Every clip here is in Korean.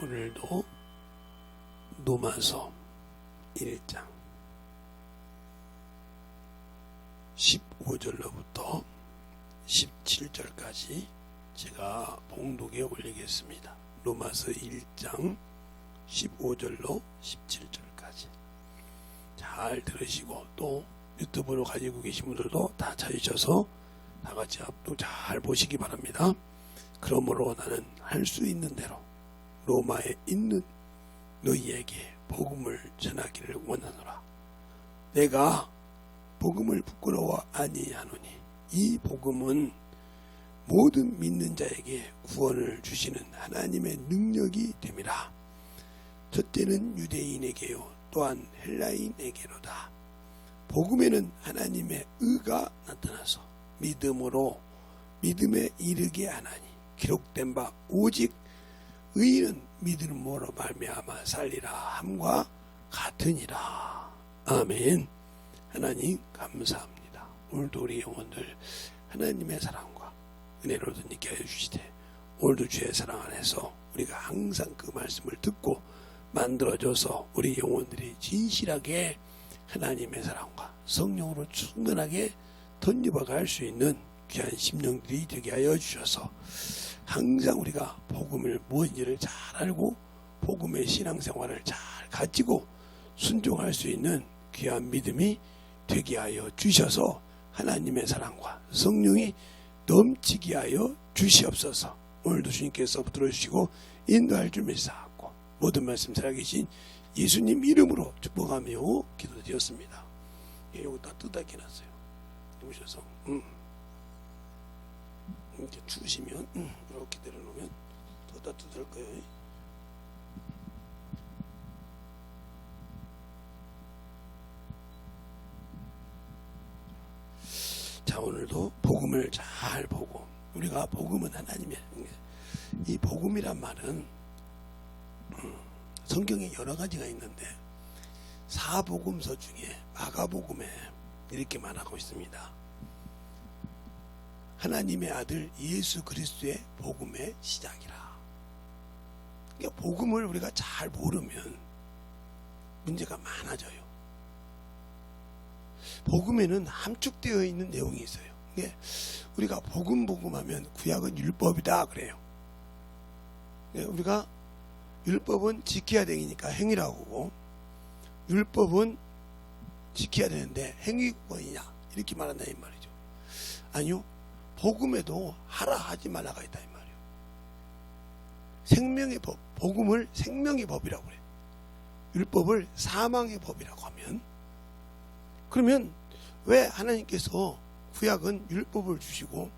오늘도 로마서 1장 15절로부터 17절까지 제가 봉독에 올리겠습니다. 로마서 1장 15절로 17절까지 잘 들으시고, 또 유튜브로 가지고 계신 분들도 다 찾으셔서 다 같이 합독 잘 보시기 바랍니다. 그러므로 나는 할 수 있는 대로 로마에 있는 너희에게 복음을 전하기를 원하노라. 내가 복음을 부끄러워 아니하노니 이 복음은 모든 믿는 자에게 구원을 주시는 하나님의 능력이 됨이라. 첫째는 유대인에게요 또한 헬라인에게로다. 복음에는 하나님의 의가 나타나서 믿음으로 믿음에 이르게 하나니 기록된 바 오직 의인은 믿음으로 말미암아 살리라 함과 같으니라. 아멘. 하나님 감사합니다. 오늘도 우리 영혼들 하나님의 사랑과 은혜로 든있게 하여 주시되, 오늘도 주의 사랑 안에서 우리가 항상 그 말씀을 듣고 만들어져서 우리 영혼들이 진실하게 하나님의 사랑과 성령으로 충분하게 덧입어갈 수 있는 귀한 심령들이 되게 하여 주셔서 항상 우리가 복음을 무엇인지를 잘 알고 복음의 신앙생활을 잘 가지고 순종할 수 있는 귀한 믿음이 되게 하여 주셔서 하나님의 사랑과 성령이 넘치게 하여 주시옵소서. 오늘도 주님께서 들어주시고 인도할 줄 믿사옵고 모든 말씀 살아계신 예수님 이름으로 축복하며 기도드렸습니다. 예, 이거 다 뜯어게 놨어요. 보셔서 이렇게 추우시면 이렇게 내려놓으면 더 따뜻할 거예요. 자, 오늘도 복음을 잘 보고, 우리가 복음은 하나님의, 이 복음이란 말은 성경에 여러 가지가 있는데 사복음서 중에 마가복음에 이렇게 말하고 있습니다. 하나님의 아들 예수 그리스도의 복음의 시작이라. 그러니까 복음을 우리가 잘 모르면 문제가 많아져요. 복음에는 함축되어 있는 내용이 있어요. 그러니까 우리가 복음하면 구약은 율법이다 그래요. 그러니까 우리가 율법은 지켜야 되니까 행위라고 하고, 율법은 지켜야 되는데 행위권이냐 이렇게 말한다 이 말이죠. 아니요, 복음에도 하라 하지 말라가 있다 이 말이에요. 생명의 법, 복음을 생명의 법이라고 그래. 율법을 사망의 법이라고 하면, 그러면 왜 하나님께서 구약은 율법을 주시고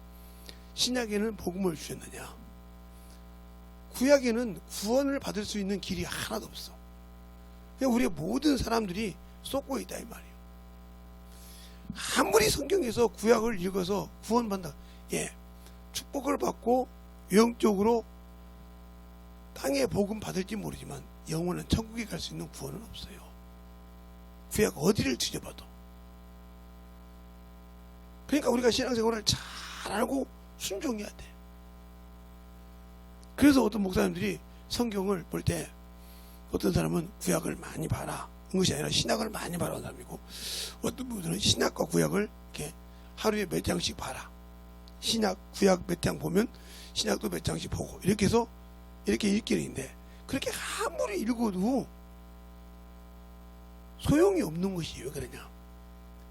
신약에는 복음을 주셨느냐? 구약에는 구원을 받을 수 있는 길이 하나도 없어. 그냥 우리의 모든 사람들이 쏟고 있다 이 말이에요. 아무리 성경에서 구약을 읽어서 구원받는다, 예, 축복을 받고 영적으로 땅에 복음 받을지 모르지만 영원한 천국에 갈 수 있는 구원은 없어요. 구약 어디를 뒤져봐도. 그러니까 우리가 신앙생활을 잘 알고 순종해야 돼. 그래서 어떤 목사님들이 성경을 볼 때 어떤 사람은 구약을 많이 봐라, 그것이 아니라 신약을 많이 봐라는 사람이고, 어떤 분들은 신약과 구약을 이렇게 하루에 몇 장씩 봐라, 신약 구약 몇 장 보면 신약도 몇 장씩 보고, 이렇게 해서 이렇게 읽기는 있는데, 그렇게 아무리 읽어도 소용이 없는 것이 왜 그러냐?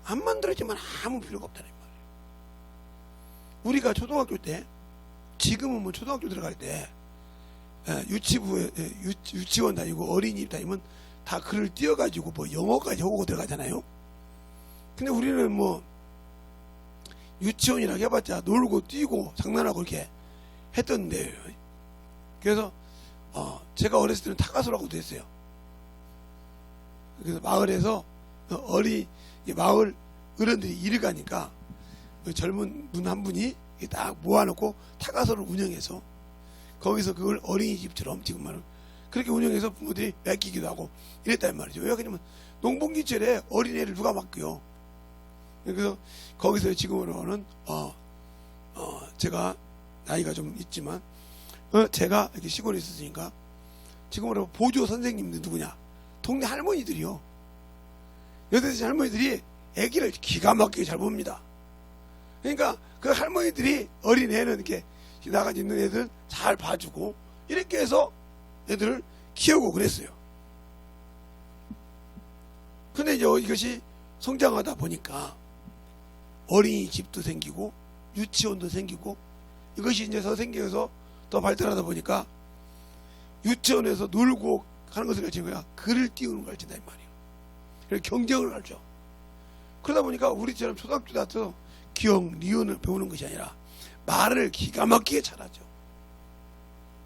안 만들어지면 아무 필요가 없다는 말이에요. 우리가 초등학교 때, 지금은 뭐 초등학교 들어갈 때 유치원 다니고 어린이집 다니면 다 글을 띄워가지고 뭐 영어까지 하고 들어가잖아요. 근데 우리는 뭐 유치원이라고 해봤자 놀고 뛰고 장난하고 이렇게 했던데요. 그래서 제가 어렸을 때는 타가소라고도 했어요. 그래서 마을에서 마을 어른들이 일을 가니까 젊은 분 한 분이 딱 모아놓고 타가소를 운영해서 거기서 그걸 어린이집처럼 지금 말은 그렇게 운영해서 부모들이 맡기기도 하고 이랬단 말이죠. 왜 그러냐면 농번기철에 어린애를 누가 맡겨요. 그래서 거기서 지금으로는 제가 나이가 좀 있지만 제가 이렇게 시골에 있었으니까 지금으로 보조 선생님들 누구냐? 동네 할머니들이요. 여대생 할머니들이 애기를 기가 막히게 잘 봅니다. 그러니까 그 할머니들이 어린 애는 이렇게 나가 있는 애들 잘 봐주고 이렇게 해서 애들을 키우고 그랬어요. 근데 이제 이것이 성장하다 보니까 어린이집도 생기고 유치원도 생기고 이것이 이제 더 생겨서 더 발달하다 보니까 유치원에서 놀고 하는 것을 가르치는 거야. 글을 띄우는 걸 가르친다 이 말이에요. 그래서 경쟁을 가르쳐. 그러다 보니까 우리처럼 초등학교 다서 기억, 니은을 배우는 것이 아니라 말을 기가 막히게 잘하죠.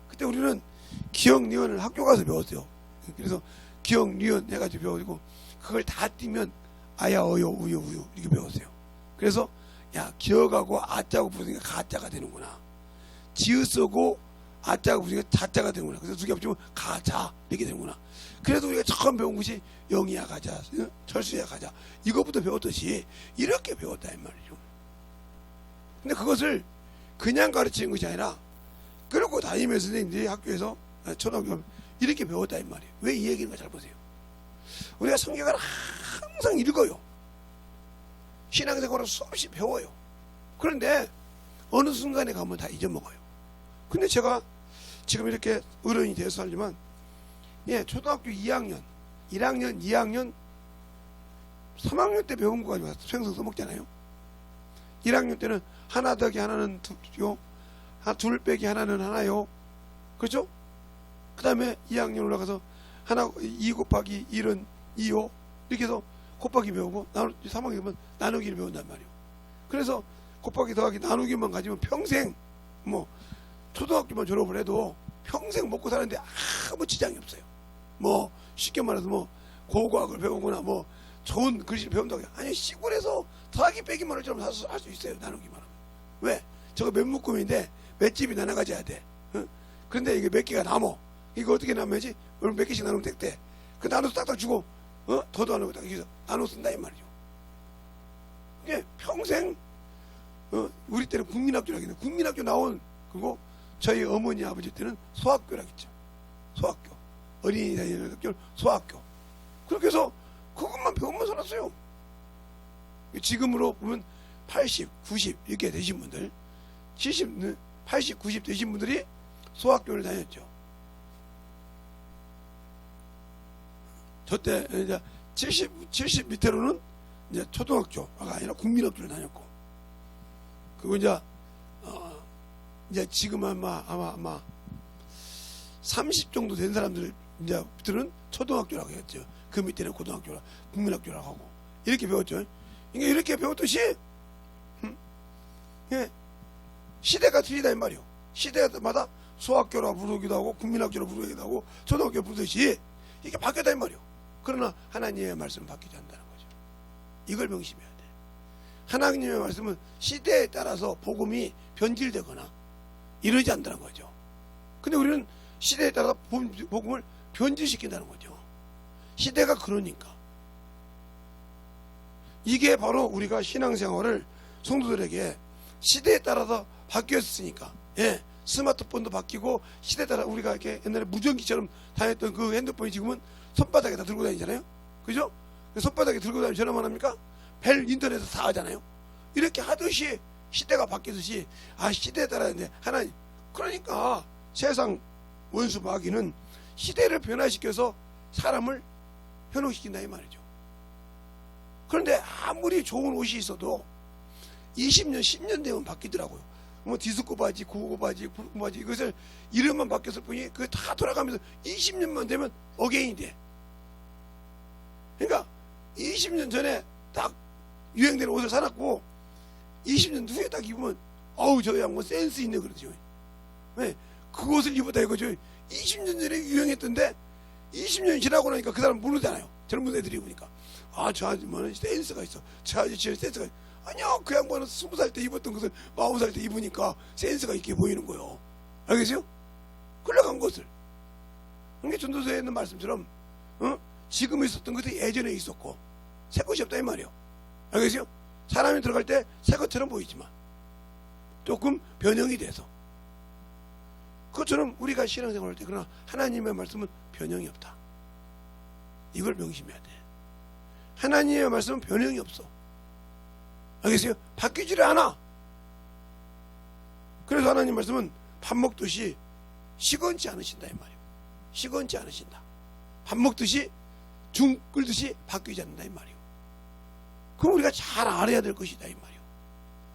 그때 우리는 기억, 니은을 학교 가서 배웠어요. 그래서 기억, 니은 해가지고 배우고 그걸 다 띄면 아야, 어여, 우유, 우유 이렇게 배웠어요. 그래서 야, 기억하고 아자고 부르니까 가자가 되는구나. 지읒 쓰고 아자가 부르니까 자자가 되는구나. 그래서 두 개 합치면 가자 이렇게 되는구나. 그래도 우리가 처음 배운 것이 영이야 가자, 철수야 가자 이거부터 배웠듯이 이렇게 배웠다 이 말이죠. 근데 그것을 그냥 가르치는 것이 아니라 그러고 다니면서 선생님들이 학교에서 초등학교 이렇게 배웠다 이 말이에요. 왜 이 얘기인가 잘 보세요. 우리가 성경을 항상 읽어요. 신앙생활을 수없이 배워요. 그런데 어느 순간에 가면 다 잊어먹어요. 근데 제가 지금 이렇게 어른이 돼서 살지만 초등학교 2학년, 1학년, 2학년, 3학년 때 배운 거 가지고 평생 써먹잖아요. 1학년 때는 하나 더하기 하나는 두요, 둘 빼기 하나는 하나요. 그렇죠? 그 다음에 2학년 올라가서 2 곱하기 1은 2요. 이렇게 해서 곱하기 배우고 3학년이면 나누기를 배운단 말이에요. 그래서 곱하기 더하기 나누기만 가지면 평생 초등학교만 졸업을 해도 평생 먹고 사는데 아무 지장이 없어요. 쉽게 말해서 고고학을 배우거나 좋은 글씨를 배운다고 해요. 아니 시골에서 더하기 빼기만 할 줄 알면 할 수 있어요. 나누기만 하면. 왜? 저거 몇 묶음인데 몇 집이 나눠가져야 돼. 그런데 이게 몇 개가 남어. 이거 어떻게 나눠야지? 오늘 몇 개씩 나누면 됐대. 그 나눠서 딱딱 주고 더도 안 하고 딱 여기서 나눠 쓴다 이 말이죠. 그게 평생 우리 때는 국민학교라고 했는데 국민학교 나온 그거 저희 어머니 아버지 때는 소학교라고 했죠. 소학교. 어린이 다니는 학교를 소학교. 그렇게 해서 그것만 배우면 살았어요. 지금으로 보면 80, 90 이렇게 되신 분들 70, 80, 90 되신 분들이 소학교를 다녔죠. 저때 이제 70 밑으로는 이제 초등학교가 아니라 국민학교를 다녔고 그리고 이제 지금 아마 30 정도 된 사람들 이제 들은 초등학교라고 했죠. 그 밑에는 고등학교라 국민학교라고 하고 이렇게 배웠죠. 그러니까 이렇게 배웠듯이 시대가 틀리다 이 말이요. 시대마다 소학교라 부르기도 하고 국민학교라 부르기도 하고 초등학교 부르듯이 이게 바뀌었다 이 말이요. 그러나 하나님의 말씀은 바뀌지 않는다는 거죠. 이걸 명심해야 돼. 하나님의 말씀은 시대에 따라서 복음이 변질되거나 이러지 않는다는 거죠. 근데 우리는 시대에 따라 복음을 변질시킨다는 거죠. 시대가 그러니까. 이게 바로 우리가 신앙생활을 성도들에게 시대에 따라서 바뀌었으니까 스마트폰도 바뀌고 시대에 따라 우리가 이렇게 옛날에 무전기처럼 다녔던 그 핸드폰이 지금은 손바닥에다 들고 다니잖아요. 그죠? 손바닥에 들고 다니면 전화만 합니까? 벨 인터넷에서 다 하잖아요. 이렇게 하듯이 시대가 바뀌듯이 시대에 따라 이제 하나님 그러니까 세상 원수 마귀는 시대를 변화시켜서 사람을 현혹시킨다 이 말이죠. 그런데 아무리 좋은 옷이 있어도 20년 10년 되면 바뀌더라고요. 디스코 바지, 고고 바지, 굵은 바지 이것을 이름만 바뀌었을 뿐이 그게 다 돌아가면서 20년만 되면 어게인이 돼. 그러니까 20년 전에 딱 유행되는 옷을 사놨고 20년 후에 딱 입으면 저 양반 센스 있네 그러죠. 왜? 그 옷을 입었다 이거죠. 20년 전에 유행했던데 20년이 지나고 나니까 그 사람 모르잖아요. 젊은 애들이 입으니까 저 아줌마는 센스가 있어. 저 아저씨는 센스가 있어. 아니요, 그 양반은 20살 때 입었던 것을 40살 때 입으니까 센스가 있게 보이는 거예요. 알겠어요? 흘러간 것을. 그게 전도서에 있는 말씀처럼 지금 있었던 것이 예전에 있었고 새 것이 없다 이 말이에요. 알겠어요? 사람이 들어갈 때 새 것처럼 보이지만 조금 변형이 돼서 그것처럼 우리가 신앙생활할 때 그러나 하나님의 말씀은 변형이 없다. 이걸 명심해야 돼. 하나님의 말씀은 변형이 없어. 알겠어요? 바뀌지를 않아. 그래서 하나님 말씀은 밥 먹듯이 시건치 않으신다 이 말이에요. 시건치 않으신다. 밥 먹듯이 중 끓듯이 바뀌지 않는다 이 말이에요. 그럼 우리가 잘 알아야 될 것이다 이 말이에요.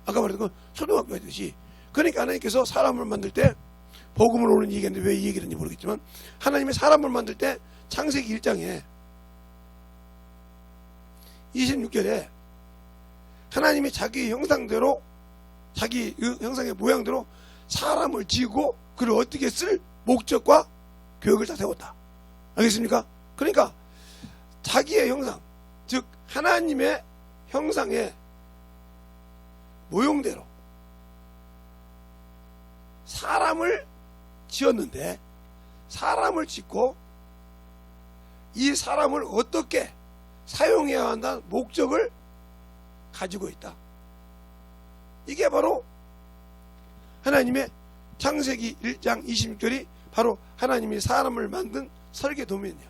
아까 말했던 건 초등학교 하듯이. 그러니까 하나님께서 사람을 만들 때 복음을 오는 얘기했는데 왜 이 얘기를 했는지 모르겠지만 하나님의 사람을 만들 때 창세기 1장에 26절에 하나님이 자기 형상대로 자기 형상의 모양대로 사람을 지고 그를 어떻게 쓸 목적과 계획을 다 세웠다. 알겠습니까? 그러니까 자기의 형상, 즉 하나님의 형상의 모형대로 사람을 지었는데 사람을 짓고 이 사람을 어떻게 사용해야 한다는 목적을 가지고 있다. 이게 바로 하나님의 창세기 1장 26절이 바로 하나님이 사람을 만든 설계 도면이에요.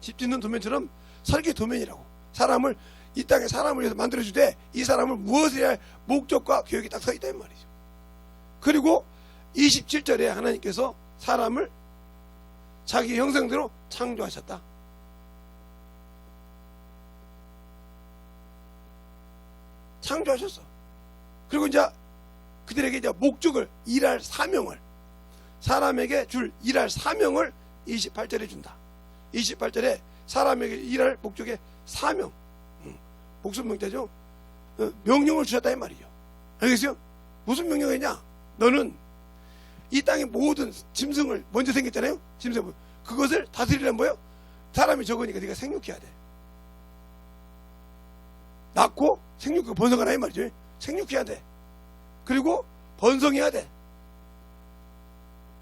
집 짓는 도면처럼 설계 도면이라고. 사람을 이 땅에 사람을 위해서 만들어주되 이 사람을 무엇을 해야 할 목적과 계획이 딱 서 있다 이 말이죠. 그리고 27절에 하나님께서 사람을 자기 형상대로 창조하셨다. 창조하셨어. 그리고 이제 그들에게 이제 목적을 일할 사명을 사람에게 줄 일할 사명을 28절에 준다. 28절에 사람에게 일할 목적의 사명 목숨 명자죠. 명령을 주셨다 이 말이죠. 알겠어요? 무슨 명령이냐? 너는 이 땅의 모든 짐승을 먼저 생겼잖아요. 짐승 그것을 다스리려면 뭐예요? 사람이 적으니까 네가 생육해야 돼. 낳고 생육하고 번성하라 이 말이죠. 생육해야 돼. 그리고 번성해야 돼.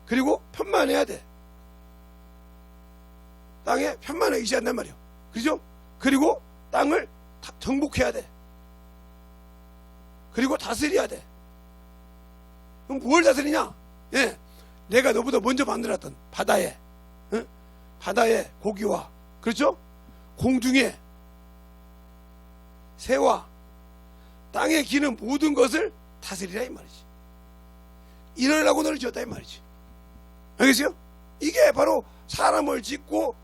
그리고 편만해야 돼. 땅에 편만하게 있어야 한단 말이에요. 그죠? 그리고 땅을 정복해야 돼. 그리고 다스려야 돼. 그럼 뭘 다스리냐? 예, 내가 너보다 먼저 만들었던 바다에 바다의 고기와 그렇죠? 공중에 새와 땅에 기는 모든 것을 다스리라 이 말이지. 이러려고 너를 지었다 이 말이지. 알겠어요? 이게 바로 사람을 짓고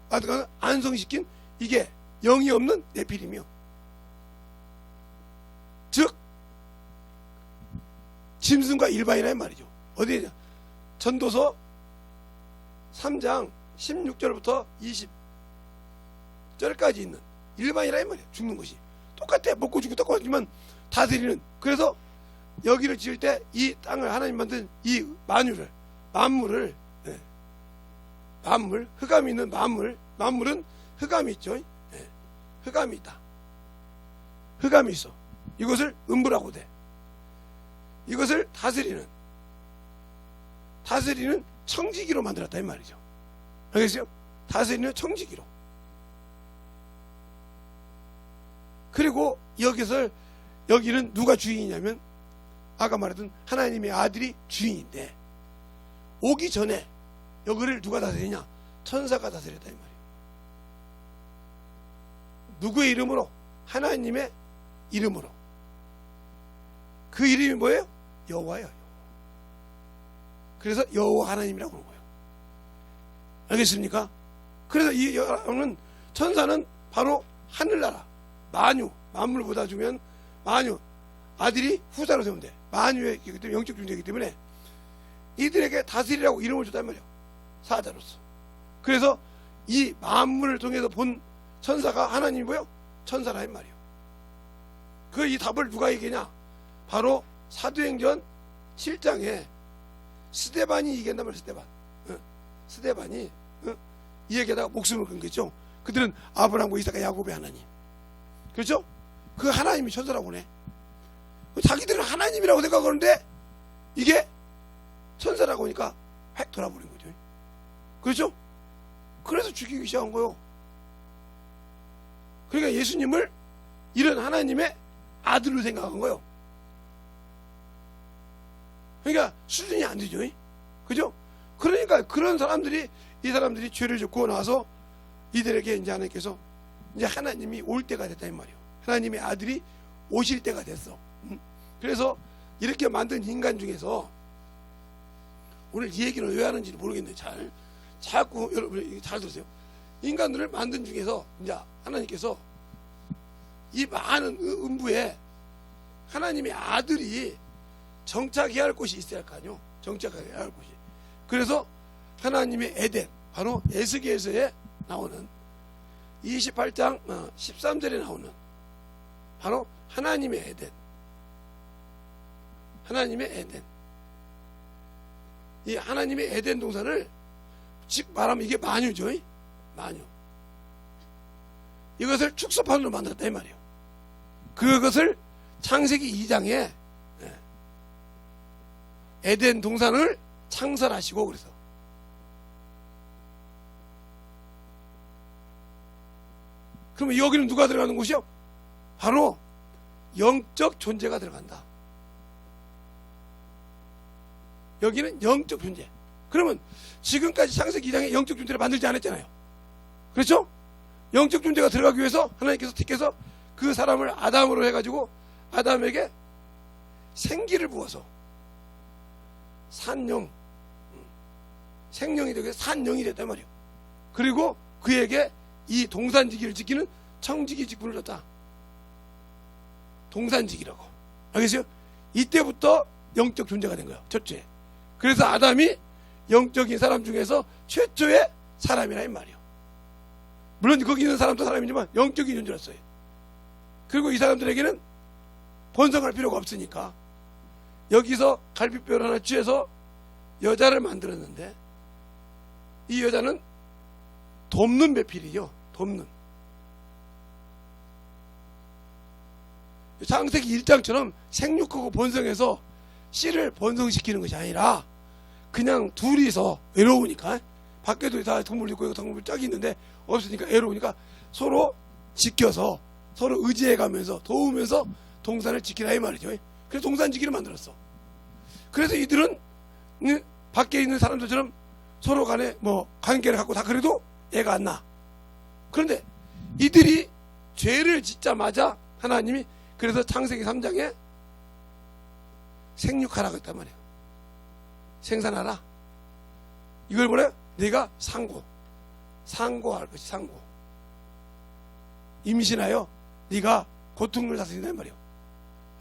안성시킨 이게 영이 없는 네피림이요. 즉 짐승과 일반이라 이 말이죠. 어디냐? 전도서 3장 16절부터 20절까지 있는 일반이라 이 말이에요. 죽는 것이 똑같아. 먹고 죽고 똑같지만 다스리는. 그래서 여기를 지을 때 이 땅을 하나님 만든 이 만물을 만물, 흑암이 있는 만물은 흑암이 있죠. 흑암이 있다. 흑암이 있어. 이것을 음부라고 돼. 이것을 다스리는 청지기로 만들었다 이 말이죠. 알겠어요? 다스리는 청지기로. 그리고 여기는 누가 주인이냐면 아까 말했던 하나님의 아들이 주인인데 오기 전에 여기를 누가 다스리냐? 천사가 다스렸다 이 말이에요. 누구의 이름으로? 하나님의 이름으로. 그 이름이 뭐예요? 여호와예요. 그래서 여호와 하나님이라고 하는 거예요. 알겠습니까? 그래서 이 여호와는 천사는 바로 하늘나라 만물보다 중요한 만유 아들이 후사로 세운대. 만유의 영적 존재이기 때문에 이들에게 다스리라고 이름을 줬단 말이에요. 사자로서. 그래서 이 만물을 통해서 본 천사가 하나님이 뭐예요? 천사라 이 말이에요. 그 이 답을 누가 얘기하냐? 바로 사도행전 7장에 스데반이 얘기한단 말이에요. 스데반이 이 얘기하다가 목숨을 건 거죠. 그들은 아브라함과 이삭과 야곱의 하나님. 그렇죠? 그 하나님이 천사라고 하네. 자기들은 하나님이라고 생각하는데 이게 천사라고 하니까 획 돌아버린 거죠. 그렇죠? 그래서 죽이기 시작한 거예요. 그러니까 예수님을 이런 하나님의 아들로 생각한 거예요. 그러니까 수준이 안 되죠. 그죠? 그러니까 그런 사람들이, 이 사람들이 죄를 짓고 나서 이들에게 이제 하나님께서 이제 하나님이 올 때가 됐다 이 말이에요. 하나님의 아들이 오실 때가 됐어. 그래서 이렇게 만든 인간 중에서, 오늘 이 얘기를 왜 하는지 모르겠는데 자꾸 여러분 잘 들으세요. 인간들을 만든 중에서 이제 하나님께서 이 많은 음부에 하나님의 아들이 정착해야 할 곳이 있어야 할 거 아니에요. 정착해야 할 곳이. 그래서 하나님의 에덴, 바로 에스겔서에 나오는 28장 13절에 나오는 바로 하나님의 에덴, 하나님의 에덴, 이 하나님의 에덴 동산을 즉 말하면 이게 만유죠. 만유. 이것을 축소판으로 만들었다 이 말이에요. 그것을 창세기 2장에 에덴 동산을 창설하시고, 그래서 그러면 여기는 누가 들어가는 곳이요? 바로 영적 존재가 들어간다. 여기는 영적 존재. 그러면 지금까지 창세기 2장에 영적 존재를 만들지 않았잖아요. 그렇죠? 영적 존재가 들어가기 위해서 하나님께서 택해서 그 사람을 아담으로 해가지고 아담에게 생기를 부어서 산영, 생명이 되게 산영이 됐단 말이에요. 그리고 그에게 이 동산지기를 지키는 청지기 직분을 줬다. 동산지기라고. 알겠어요? 이때부터 영적 존재가 된 거예요. 첫째. 그래서 아담이 영적인 사람 중에서 최초의 사람이라 이 말이에요. 물론 거기 있는 사람도 사람이지만 영적인 존재였어요. 그리고 이 사람들에게는 번성할 필요가 없으니까 여기서 갈비뼈를 하나 쥐어서 여자를 만들었는데, 이 여자는 돕는 배필이요. 돕는. 창세기 1장처럼 생육하고 번성해서 씨를 번성시키는 것이 아니라 그냥 둘이서 외로우니까, 밖에도 다 동물 있고 여기 동물 짝이 있는데 없으니까 외로우니까 서로 지켜서 서로 의지해가면서 도우면서 동산을 지키라 이 말이죠. 그래서 동산지기를 만들었어. 그래서 이들은 밖에 있는 사람들처럼 서로 간에 뭐 관계를 갖고 다 그래도 애가 안 나. 그런데 이들이 죄를 짓자마자 하나님이 그래서 창세기 3장에 생육하라고 했단 말이에요. 생산하라. 이걸 뭐래? 네가 상고할 것이 상고. 임신하여 네가 고통을 다스린단 말이에요.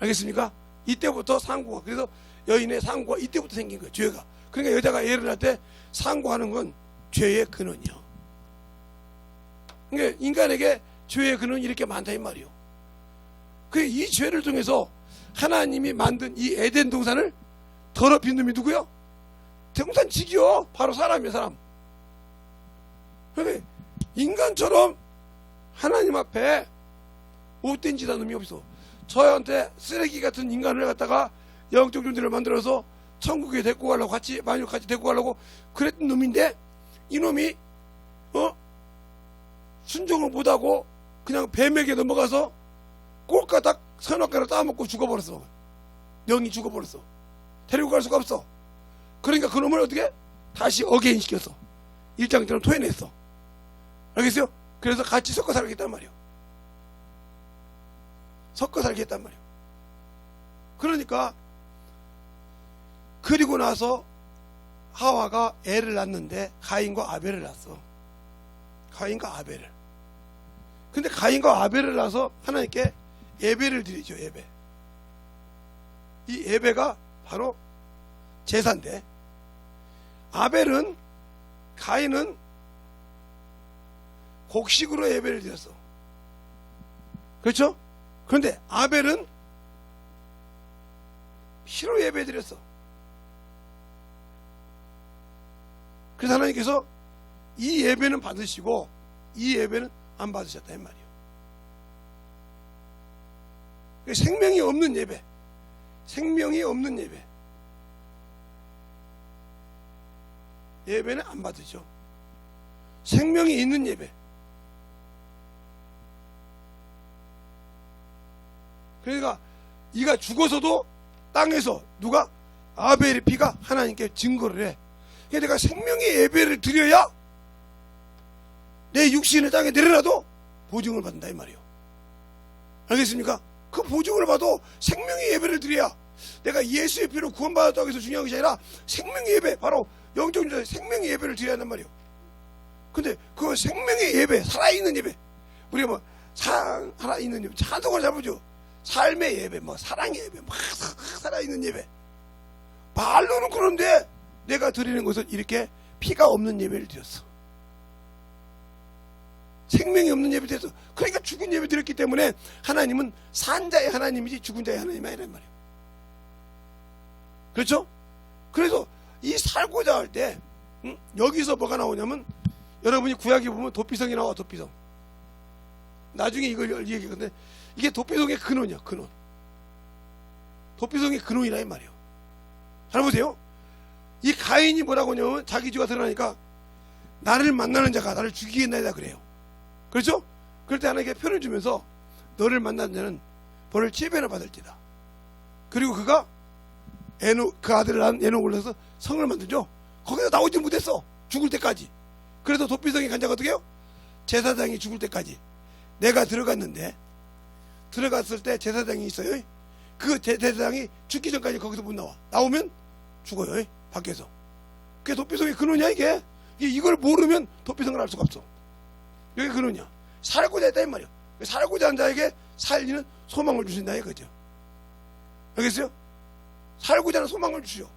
알겠습니까? 이때부터 상고가, 그래서 여인의 상고가 이때부터 생긴 거예요. 죄가. 그러니까 여자가 애를 낳을 때 상고하는 건 죄의 근원이요. 그러니까 인간에게 죄의 근원이 이렇게 많다 이 말이에요. 이 죄를 통해서 하나님이 만든 이 에덴 동산을 더럽힌 놈이 누구요? 동산지기요. 바로 사람이에요, 사람. 그러니까 인간처럼 하나님 앞에 못된 짓 한 놈이 없어. 저한테 쓰레기 같은 인간을 갖다가 영적 존재를 만들어서 천국에 데리고 가려고 만약 같이 데리고 가려고 그랬던 놈인데, 이놈이 순종을 못하고 그냥 뱀에게 넘어가서 꼴까닥 선악과를 따먹고 죽어버렸어. 영이 죽어버렸어. 데리고 갈 수가 없어. 그러니까 그 놈을 어떻게 다시 어게인 시켰어. 일장처럼 토해냈어. 알겠어요? 그래서 같이 섞어 살겠단 말이에요. 섞어 살겠단 말이에요. 그러니까 그리고 나서 하와가 애를 낳는데 가인과 아벨을 낳았어. 가인과 아벨을. 근데 가인과 아벨을 낳아서 하나님께 예배를 드리죠. 예배. 이 예배가 바로 제사인데, 아벨은, 가인은 곡식으로 예배를 드렸어. 그렇죠? 그런데 아벨은 피로 예배 드렸어. 그래서 하나님께서 이 예배는 받으시고 이 예배는 안 받으셨다 이 말이에요. 생명이 없는 예배, 생명이 없는 예배, 예배는 안 받으죠. 생명이 있는 예배. 그러니까 이가 죽어서도 땅에서 누가 아벨의 피가 하나님께 증거를 해. 그러니까 내가 생명의 예배를 드려야 내 육신을 땅에 내려놔도 보증을 받는다 이 말이에요. 알겠습니까? 그 보증을 받아 생명의 예배를 드려야 내가 예수의 피로 구원받았다고 해서 중요한 것이 아니라 생명의 예배, 바로 영적 존재 생명의 예배를 드려야 한단 말이에요. 근데 그 생명의 예배, 살아있는 예배, 우리가 뭐 살아있는 예배, 찬송을 잘 보죠. 삶의 예배, 뭐 사랑의 예배, 막 살아있는 예배. 말로는 그런데 내가 드리는 것은 이렇게 피가 없는 예배를 드렸어. 생명이 없는 예배 드렸어. 그러니까 죽은 예배 드렸기 때문에 하나님은 산 자의 하나님이지 죽은 자의 하나님이 아니란 말이에요. 그렇죠? 그래서 이 살고자 할 때 여기서 뭐가 나오냐면, 여러분이 구약에 보면 도피성이 나와. 도피성. 나중에 이걸 얘기하는데 이게 도피성의 근원이야. 근원. 도피성의 근원이라 이 말이에요. 잘 보세요. 이 가인이 뭐라고 하냐면 자기 죄가 드러나니까 나를 만나는 자가 나를 죽이겠나이다 그래요. 그렇죠? 그럴 때 하나님께 표를 주면서 너를 만나는 자는 벌을 7배나 받을지다. 그리고 그가 그 아들을 낳은 에녹을 낳아서 성을 만들죠. 거기서 나오지 못했어. 죽을 때까지. 그래서 도피성이 간 자가 어떻게 해요? 제사장이 죽을 때까지. 내가 들어갔는데, 들어갔을 때 제사장이 있어요. 그 제사장이 죽기 전까지 거기서 못 나와. 나오면 죽어요. 밖에서. 그게 도피성의 근원이야 이게. 이걸 모르면 도피성을 알 수가 없어. 여기 근원이야. 살고자 했다 이 말이야. 살고자 한 자에게 살리는 소망을 주신다 이거죠. 알겠어요? 살고자 하는 소망을 주시오.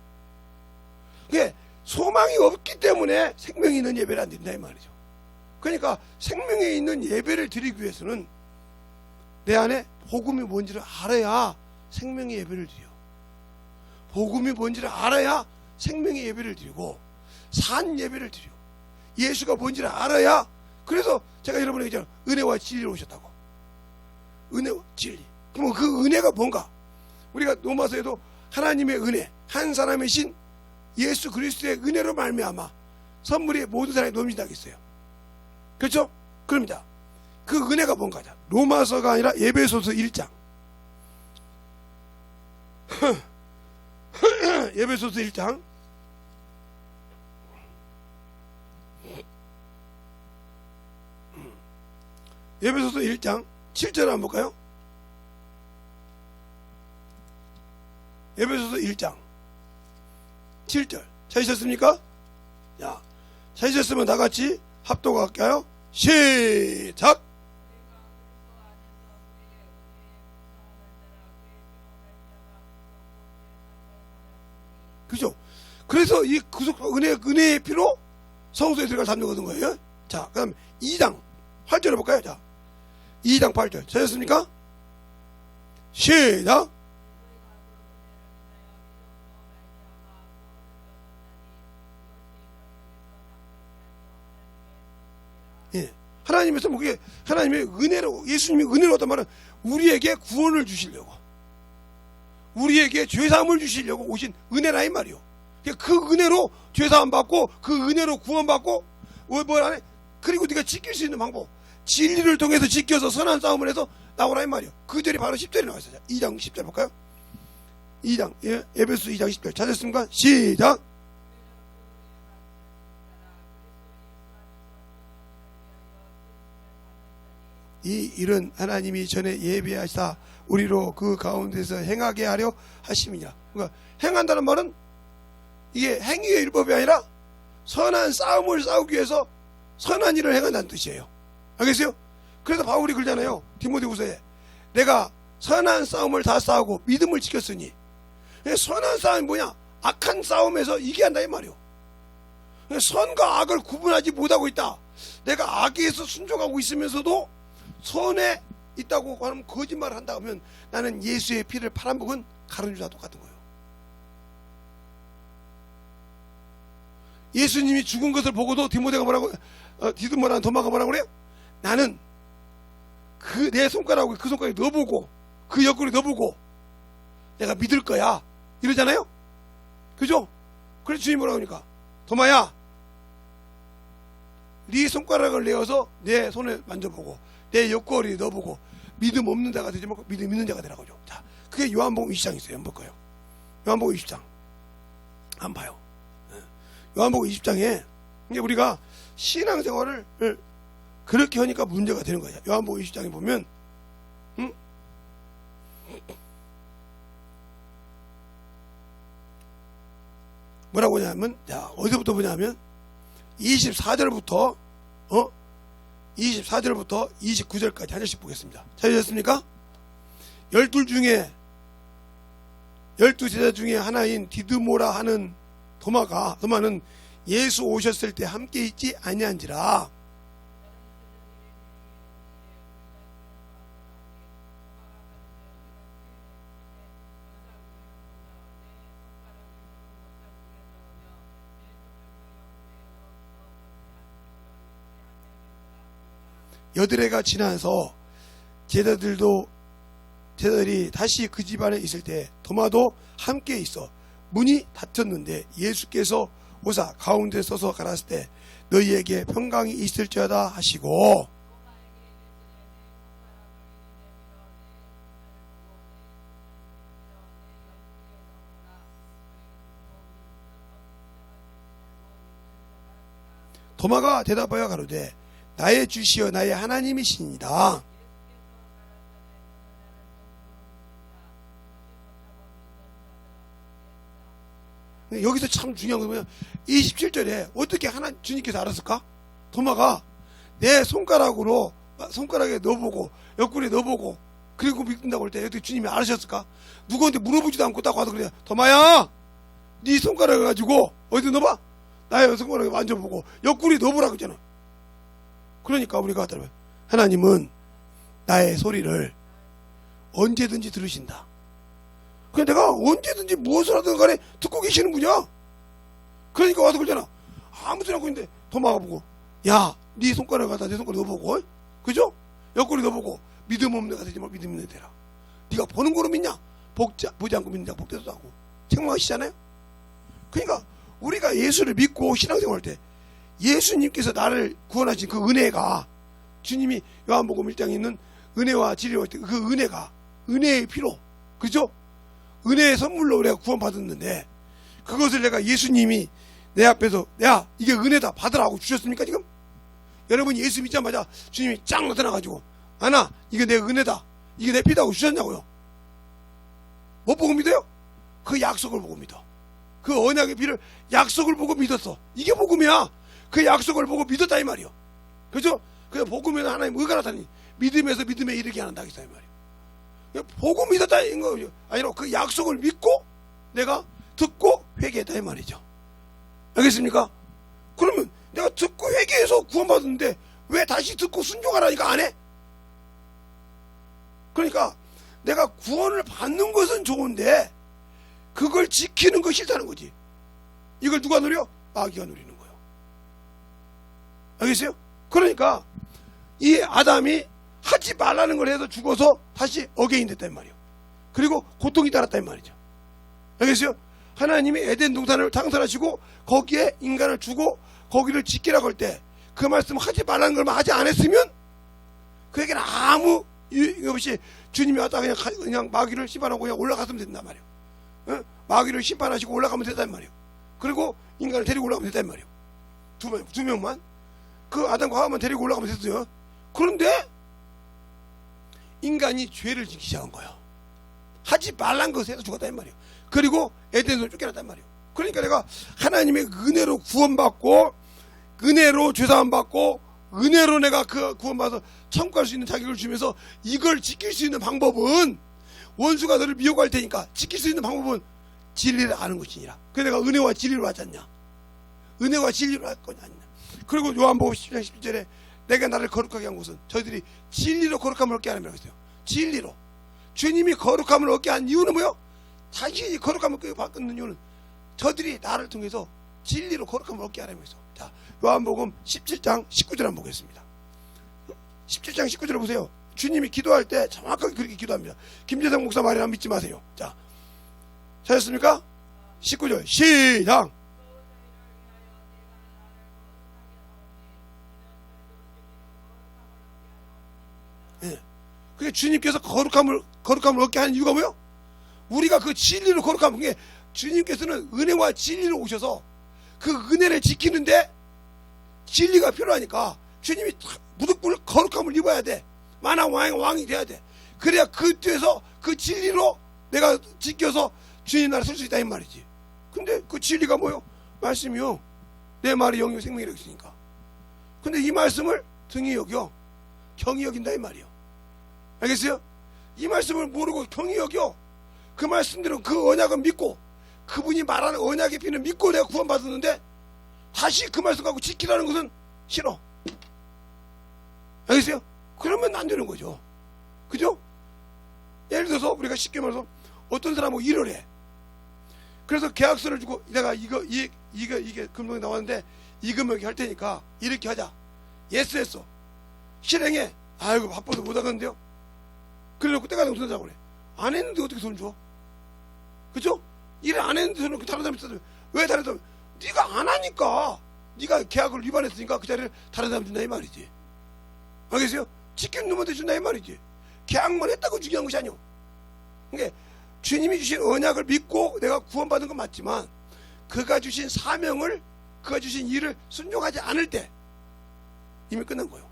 그게 소망이 없기 때문에 생명이 있는 예배를 안 드린다 이 말이죠. 그러니까 생명이 있는 예배를 드리기 위해서는 내 안에 복음이 뭔지를 알아야 생명의 예배를 드려. 복음이 뭔지를 알아야 생명의 예배를 드리고 산 예배를 드려. 예수가 뭔지를 알아야. 그래서 제가 여러분에게 얘기했잖아요. 은혜와 진리로 오셨다고. 은혜와 진리. 그럼 그 은혜가 뭔가? 우리가 로마서에도 하나님의 은혜, 한 사람의 신 예수 그리스도의 은혜로 말미암아 선물이 모든 사람이 넘친다고 했어요. 그렇죠? 그럽니다. 그 은혜가 뭔가? 로마서가 아니라 에베소서 1장. 에베소서 1장. 에베소서 1장 7절 한번 볼까요? 에베소서 1장 7절 찾으셨습니까? 자, 찾으셨으면 다같이 합독할까요? 시작! 그죠? 그래서 이 구속 은혜의 피로 성소에 들어갈 삶을 거둔 거예요. 자, 그 다음 2장 8절 해볼까요? 자, 2장 8절 찾으셨습니까? 시작! 예. 하나님에서 뭐 그게 하나님의 은혜로, 예수님이 은혜로 어떤 말은 우리에게 구원을 주시려고, 우리에게 죄사함을 주시려고 오신 은혜라 이 말이요. 그 은혜로 죄사함 받고 그 은혜로 구원받고 뭘 안해? 그리고 네가 지킬 수 있는 방법, 진리를 통해서 지켜서 선한 싸움을 해서 나오라 이 말이요. 그 절이 바로 10절에 나와 있어요. 2장 10절 볼까요? 2장, 예, 에베소 2장 10절 찾았습니까? 시작! 이 일은 하나님이 전에 예비하시다 우리로 그 가운데서 행하게 하려 하심이냐. 그러니까 행한다는 말은 이게 행위의 율법이 아니라 선한 싸움을 싸우기 위해서 선한 일을 행한다는 뜻이에요. 알겠어요? 그래서 바울이 그러잖아요. 디모데후서에 내가 선한 싸움을 다 싸우고 믿음을 지켰으니. 선한 싸움이 뭐냐? 악한 싸움에서 이겨한다 이 말이에요. 선과 악을 구분하지 못하고 있다. 내가 악에서 순종하고 있으면서도 선에 있다고 하면 거짓말을 한다 하면 나는 예수의 피를 팔아먹은 가룟유다 똑같은 거예요. 예수님이 죽은 것을 보고도 디모데가 뭐라고, 디드모라는 도마가 뭐라고 그래요? 나는 그 내 손가락을 그 손가락에 넣어보고 그 옆구리 넣어보고 내가 믿을 거야 이러잖아요. 그죠? 그래서 주님 뭐라고 하니까 도마야, 네 손가락을 내어서 내 손에 만져보고 내 옆구리에 넣어보고 믿음 없는 자가 되지 말고 믿음 있는 자가 되라고 하죠. 자, 그게 요한복음 20장 있어요. 한번 볼까요? 요한복음 20장 안 봐요. 요한복음 20장에 이게 우리가 신앙생활을 그렇게 하니까 문제가 되는 거야. 요한복음 20장에 보면 뭐라고 하냐면, 자, 어디서부터 보냐면 24절부터 29절까지 한 절씩 보겠습니다. 찾으셨습니까? 12 제자 중에 하나인 디드모라 하는 도마는 예수 오셨을 때 함께 있지 아니한지라. 여드레가 지나서 제자들이 다시 그 집안에 있을 때 도마도 함께 있어 문이 닫혔는데 예수께서 오사 가운데 서서 가라사대 때 너희에게 평강이 있을지어다 하시고, 도마가 대답하여 가로되 나의 주시여 나의 하나님이시니이다. 여기서 참 중요한 건 뭐냐, 27절에 어떻게 주님께서 알았을까? 도마가 내 손가락에 넣어보고 옆구리에 넣어보고 그리고 믿는다고 할 때 어떻게 주님이 알으셨을까? 누구한테 물어보지도 않고 딱 와서 그래, 도마야 네 손가락을 가지고 어디 넣어봐, 나의 손가락에 만져보고 옆구리에 넣어보라 그러잖아. 그러니까 우리가 하나님은 나의 소리를 언제든지 들으신다. 그냥 내가 언제든지 무엇을 하든 간에 듣고 계시는 분이야. 그러니까 와서 그러잖아. 아무 소리 하고 있는데 도마가 보고, 야, 네 손가락 갖다 내 손가락 넣어보고, 그죠? 옆구리 넣어보고, 믿음 없는 데가 되지 말고 믿음 있는 데라. 네가 보는 거로 믿냐? 보지 않고 믿는 자가 복되도 하고 책망하시잖아요. 그러니까 우리가 예수를 믿고 신앙생활 할 때 예수님께서 나를 구원하신 그 은혜가, 주님이 요한복음 1장에 있는 은혜와 진리로 할 때 그 은혜가 은혜의 피로, 그죠? 은혜의 선물로 내가 구원받았는데 그것을 내가 예수님이 내 앞에서 야 이게 은혜다 받으라고 주셨습니까 지금? 여러분이 예수 믿자마자 주님이 쫙 나타나가지고 아나 이게 내 은혜다 이게 내 피다고 주셨냐고요? 못 보고 믿어요? 그 약속을 보고 믿어. 그 언약의 피를 약속을 보고 믿었어. 이게 복음이야. 그 약속을 보고 믿었다 이 말이요. 그죠? 그래서 복음에는 하나님 의가 나타나니 믿음에서 믿음에 이르게 한다 이 말이요. 보고 믿었다 이 거죠. 아니라 그 약속을 믿고 내가 듣고 회개했다 이 말이죠. 알겠습니까? 그러면 내가 듣고 회개해서 구원받았는데 왜 다시 듣고 순종하라니까 안 해? 그러니까 내가 구원을 받는 것은 좋은데 그걸 지키는 거 싫다는 거지. 이걸 누가 누려? 마귀가 누리는 거예요. 알겠어요? 그러니까 이 아담이 하지 말라는 걸 해서 죽어서 다시 어게인 됐단 말이에요. 그리고 고통이 따랐단 말이죠. 알겠어요? 하나님이 에덴 동산을 창설하시고 거기에 인간을 주고 거기를 지키라고 할 때 그 말씀 하지 말라는 걸만 하지 않았으면 그에게는 아무 이유 없이 주님이 왔다 그냥 마귀를 심판하고 그냥 올라갔으면 된단 말이에요. 어? 마귀를 심판하시고 올라가면 된단 말이에요. 그리고 인간을 데리고 올라가면 된단 말이에요. 두 명만 그 아담과 하와만 데리고 올라가면 됐어요. 그런데 인간이 죄를 짓기 시작한 거예요. 하지 말란 것에 해서 죽었단 말이에요. 그리고 에덴에서 쫓겨났단 말이에요. 그러니까 내가 하나님의 은혜로 구원받고 은혜로 죄사함 받고 은혜로 내가 그 구원받아서 천국 갈 수 있는 자격을 주면서 이걸 지킬 수 있는 방법은 원수가 너를 미혹할 테니까 지킬 수 있는 방법은 진리를 아는 것이니라. 그래서 내가 은혜와 진리로 하지 않냐. 은혜와 진리로 할 거냐. 그리고 요한복음 10장 17절에 내가 나를 거룩하게 한 것은 저희들이 진리로 거룩함을 얻게 하는 거라고 했어요. 진리로. 주님이 거룩함을 얻게 한 이유는 뭐요? 자신이 거룩함을 받는 이유는 저들이 나를 통해서 진리로 거룩함을 얻게 하라는 거예요. 자, 요한복음 17장 19절 한번 보겠습니다. 17장 19절을 보세요. 주님이 기도할 때 정확하게 그렇게 기도합니다. 김재성 목사 말이나 믿지 마세요. 자, 찾았습니까? 19절 시작. 예. 그게 주님께서 거룩함을 얻게 하는 이유가 뭐요? 우리가 그 진리로 거룩함을, 그게 주님께서는 은혜와 진리로 오셔서 그 은혜를 지키는데 진리가 필요하니까 주님이 무릎 거룩함을 입어야 돼. 만왕 왕이 돼야 돼. 그래야 그 뒤에서 그 진리로 내가 지켜서 주님 나라 쓸 수 있다 이 말이지. 근데 그 진리가 뭐요? 말씀이요. 내 말이 영이요 생명이라고 했으니까. 근데 이 말씀을 등이 여겨 경이 여긴다 이 말이요. 알겠어요? 이 말씀을 모르고 경이 여겨. 그 말씀대로 그 언약은 믿고 그분이 말하는 언약의 피는 믿고 내가 구원받았는데 다시 그 말씀 갖고 지키라는 것은 싫어. 알겠어요? 그러면 안 되는 거죠. 그죠? 예를 들어서 우리가 쉽게 말해서 어떤 사람은 일을 해. 그래서 계약서를 주고 내가 이게 금액이 나왔는데 이 금액이 할 테니까 이렇게 하자. 예스 했어. 실행해. 아이고 바빠서 못 하겠는데요. 그래놓고 때가 되면 돈 자고 그래. 안 했는데 어떻게 돈 줘? 그죠? 일을 안 했는데 돈을 다른 사람이 써도 왜 다른 사람? 네가 안 하니까 네가 계약을 위반했으니까 그 자리를 다른 사람 준다 이 말이지. 알겠어요? 지키는 놈한테 준다 이 말이지. 계약만 했다고 중요한 것이 아니오. 그러니까 주님이 주신 언약을 믿고 내가 구원받은 건 맞지만 그가 주신 사명을 그가 주신 일을 순종하지 않을 때 이미 끝난 거예요.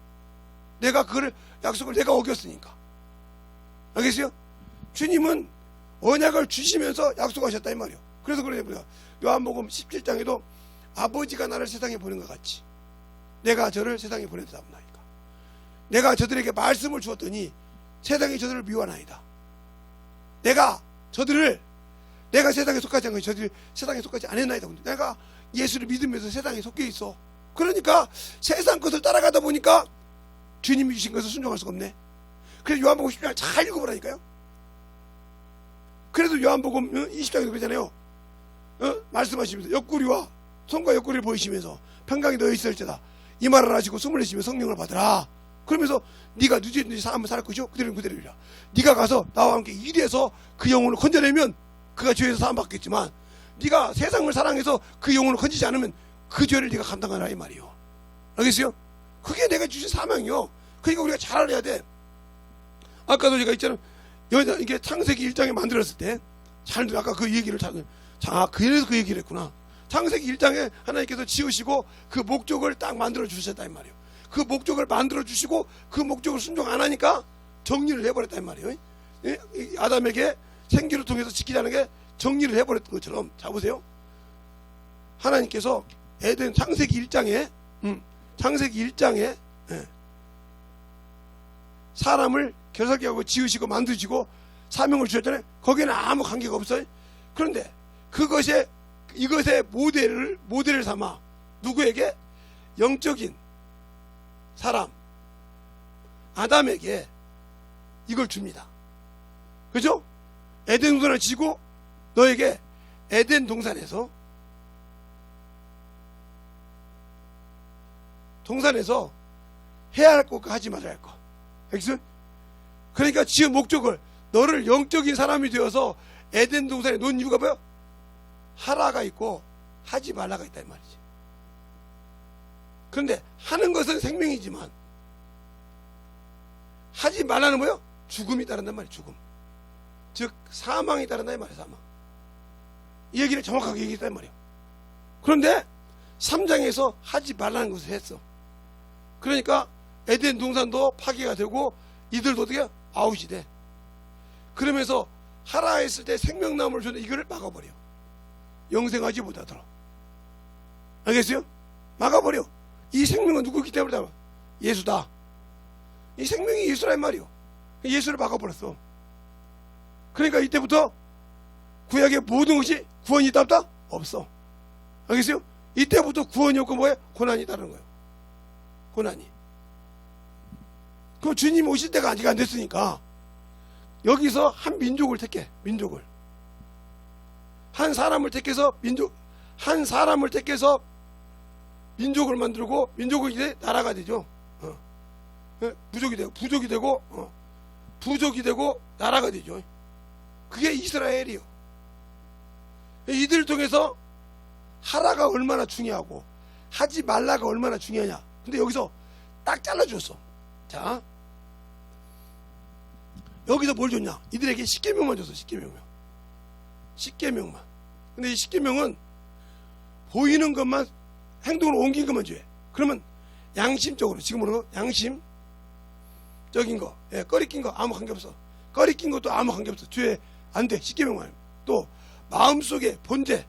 내가 그거를 약속을 내가 어겼으니까. 알겠어요? 주님은 언약을 주시면서 약속하셨다 이 말이에요. 그래서 그러냐 요한복음 17장에도 아버지가 나를 세상에 보낸 것 같이 내가 저를 세상에 보냈다 나니까. 내가 저들에게 말씀을 주었더니 세상이 저들을 미워하나이다. 내가 세상에 속하지 않고 저들이 세상에 속하지 않았나이다. 내가 예수를 믿으면서 세상에 속해 있어. 그러니까 세상 것을 따라가다 보니까 주님이 주신 것을 순종할 수가 없네. 그래서 요한복음 10장 잘 읽어보라니까요. 그래도 요한복음 20장에도 그러잖아요. 말씀하시면서 옆구리와 손과 옆구리를 보이시면서 평강이 너희 있을지다. 이 말을 하시고 숨을 내쉬며 성령을 받으라. 그러면서 네가 누구든지 사람을 살 것이요 그대로는 그대로이라. 네가 가서 나와 함께 일해서 그 영혼을 건져내면 그가 죄에서 사함받겠지만 네가 세상을 사랑해서 그 영혼을 건지지 않으면 그 죄를 네가 감당하라 이 말이요. 알겠어요? 그게 내가 주신 사명이요. 그러니까 우리가 잘 알아야 돼. 아까도 제가 있잖아. 이게 창세기 1장에 만들었을 때 잘 들어. 아까 그 얘기를 그래서 그 얘기를 했구나. 창세기 1장에 하나님께서 지으시고 그 목적을 딱 만들어 주셨다 이 말이에요. 그 목적을 만들어 주시고 그 목적을 순종 안 하니까 정리를 해버렸다 이 말이에요. 아담에게 생기를 통해서 지키자는 게 정리를 해버렸던 것처럼. 자 보세요. 하나님께서 에덴 창세기 1장에 사람을 결석하고 지으시고 만드시고 사명을 주셨잖아요. 거기에는 아무 관계가 없어요. 그런데 이것의 모델을 삼아 누구에게? 영적인 사람 아담에게 이걸 줍니다. 그죠? 에덴 동산을 지고 너에게 에덴 동산에서 해야 할 것과 하지 말아야 할 것. 알겠어요? 그러니까 지은 목적을 너를 영적인 사람이 되어서 에덴 동산에 놓은 이유가 뭐야? 하라가 있고 하지 말라가 있다 이 말이지. 그런데 하는 것은 생명이지만 하지 말라는 뭐요? 죽음이 따른단 말이에요. 죽음. 즉 사망이 따른다 이 말이에요. 사망. 이 얘기를 정확하게 얘기했단 말이에요. 그런데 3장에서 하지 말라는 것을 했어. 그러니까 에덴 동산도 파괴가 되고 이들도 어떻게 아웃이 돼. 그러면서 하라 했을 때 생명나무를 줬는데 이거를 막아버려. 영생하지 못하도록. 알겠어요? 막아버려. 이 생명은 누구기 때문에 예수다. 이 생명이 예수란 말이요. 예수를 막아버렸어. 그러니까 이때부터 구약의 모든 것이 구원이 있다 없다? 없어. 알겠어요? 이때부터 구원이 없고 뭐예요? 고난이 따르는 거예요. 고난이. 그럼 주님 오실 때가 아직 안 됐으니까 여기서 한 민족을 택해. 민족을. 한 사람을 택해서 민족을 만들고 민족이 이제 나라가 되죠. 부족이 되고 나라가 되죠. 그게 이스라엘이요. 이들을 통해서 하라가 얼마나 중요하고 하지 말라가 얼마나 중요하냐. 근데 여기서 딱 잘라줬어. 자, 여기서 뭘 줬냐? 이들에게 십계명만 줬어. 십계명만. 근데 이 십계명은 보이는 것만 행동으로 옮긴 것만 죄. 그러면 양심적으로, 지금으로 양심적인 거, 예, 꺼리낀 거 아무 관계없어. 꺼리낀 것도 아무 관계없어. 죄 안 돼. 십계명만. 또 마음속에 본죄,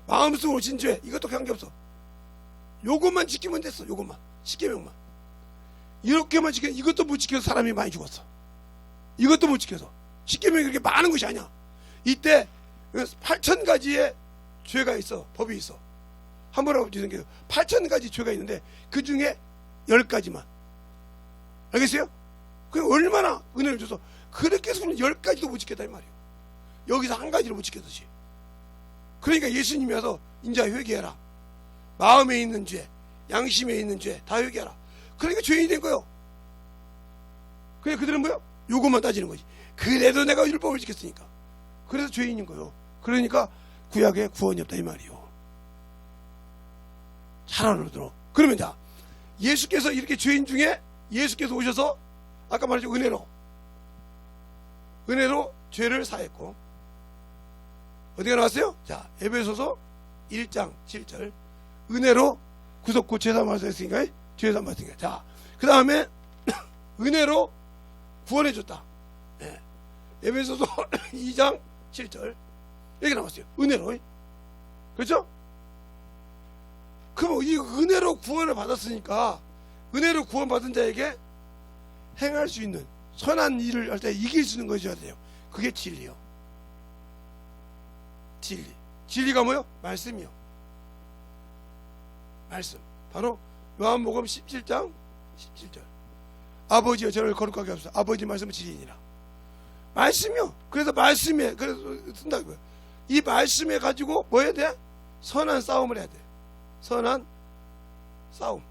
마음속으로 진 죄, 이것도 관계없어. 요것만 지키면 됐어. 요것만. 십계명만. 이렇게만 지켜, 이것도 못 지켜서 사람이 많이 죽었어. 이것도 못 지켜서. 십계명이 그렇게 많은 것이 아니야. 이때 8,000가지의 죄가 있어. 법이 있어. 한번 하고 주는 게 8,000가지 죄가 있는데 그 중에 10가지만. 알겠어요? 그 얼마나 은혜를 줘서 그렇게 해서는 10가지도 못 지켰다 이 말이에요. 여기서 한 가지를 못 지켰듯이. 그러니까 예수님이 와서 인자 회개해라. 마음에 있는 죄, 양심에 있는 죄 다 회개하라. 그러니까 죄인이 된 거예요. 그냥 그들은 뭐야? 요것만 따지는 거지. 그래도 내가 율법을 지켰으니까. 그래서 죄인인 거예요. 그러니까 구약에 구원이 없다 이 말이에요. 잘 알아들어. 그러면 자, 예수께서 이렇게 죄인 중에 예수께서 오셔서 아까 말했죠. 은혜로 죄를 사했고, 어디가 나왔어요? 자, 에베소서 1장 7절. 은혜로 구속고 죄사함 받았으니까, 죄사함 받았으니까. 자, 그 다음에 은혜로 구원해줬다. 네. 에베소서 2장 7절. 여기 나왔어요. 은혜로. 그렇죠? 그럼 이 은혜로 구원을 받았으니까 은혜로 구원받은 자에게 행할 수 있는 선한 일을 할 때 이길 수 있는 것이어야 돼요. 그게 진리요. 진리. 진리가 뭐요? 말씀이요. 말씀. 바로 요한복음 17장 17절. 아버지여 저를 거룩하게 하소서. 아버지 말씀은 진리니라. 말씀이요. 그래서 말씀에 그래서 쓴다고요. 이 말씀에 가지고 뭐 해야 돼? 선한 싸움을 해야 돼. 선한 싸움.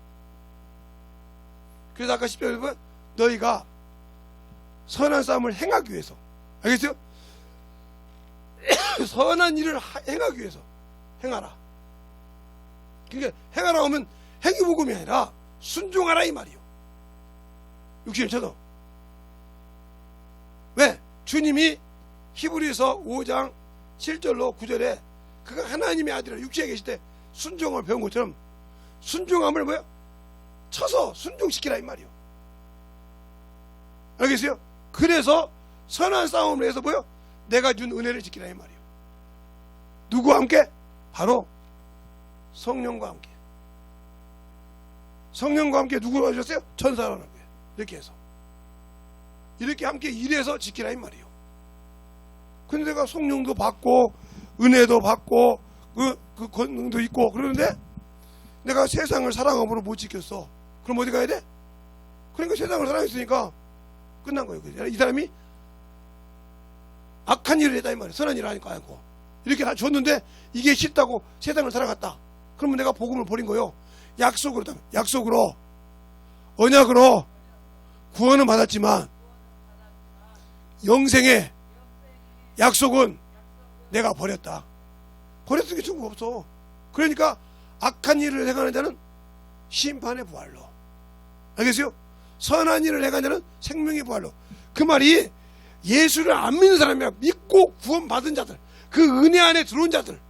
그래서 아까 10절에 보면 너희가 선한 싸움을 행하기 위해서, 알겠어요? 선한 일을 행하기 위해서 행하라. 그러니까 행하라 하면 행위복음이 아니라 순종하라 이 말이요. 61초도. 왜? 주님이 히브리서 5장 7절로 9절에 그가 하나님의 아들이라 육체에 계실 때 순종을 배운 것처럼 순종함을 뭐야? 쳐서 순종시키라 이 말이요. 알겠어요? 그래서 선한 싸움을 해서 뭐요? 내가 준 은혜를 지키라 이 말이요. 누구와 함께? 바로 성령과 함께. 성령과 함께 누구가 주셨어요? 천사라는 거예요. 이렇게 해서 이렇게 함께 일해서 지키라 이 말이요. 근데 내가 성령도 받고 은혜도 받고 그 권능도 있고 그러는데 내가 세상을 사랑함으로 못 지켰어. 그럼 어디 가야 돼? 그러니까 세상을 사랑했으니까 끝난 거예요. 이 사람이 악한 일을 했다 이 말이에요. 선한 일을 하니까 아니고 이렇게 다 줬는데 이게 싫다고 세상을 살아갔다. 그러면 내가 복음을 버린 거요. 약속으로 언약으로 구원은 받았지만 영생의 약속은 내가 버렸다. 버렸으니까 중국 없어. 그러니까 악한 일을 행하는 자는 심판의 부활로, 알겠어요? 선한 일을 행하는 자는 생명의 부활로. 그 말이 예수를 안 믿는 사람이야. 믿고 구원받은 자들, 그 은혜 안에 들어온 자들,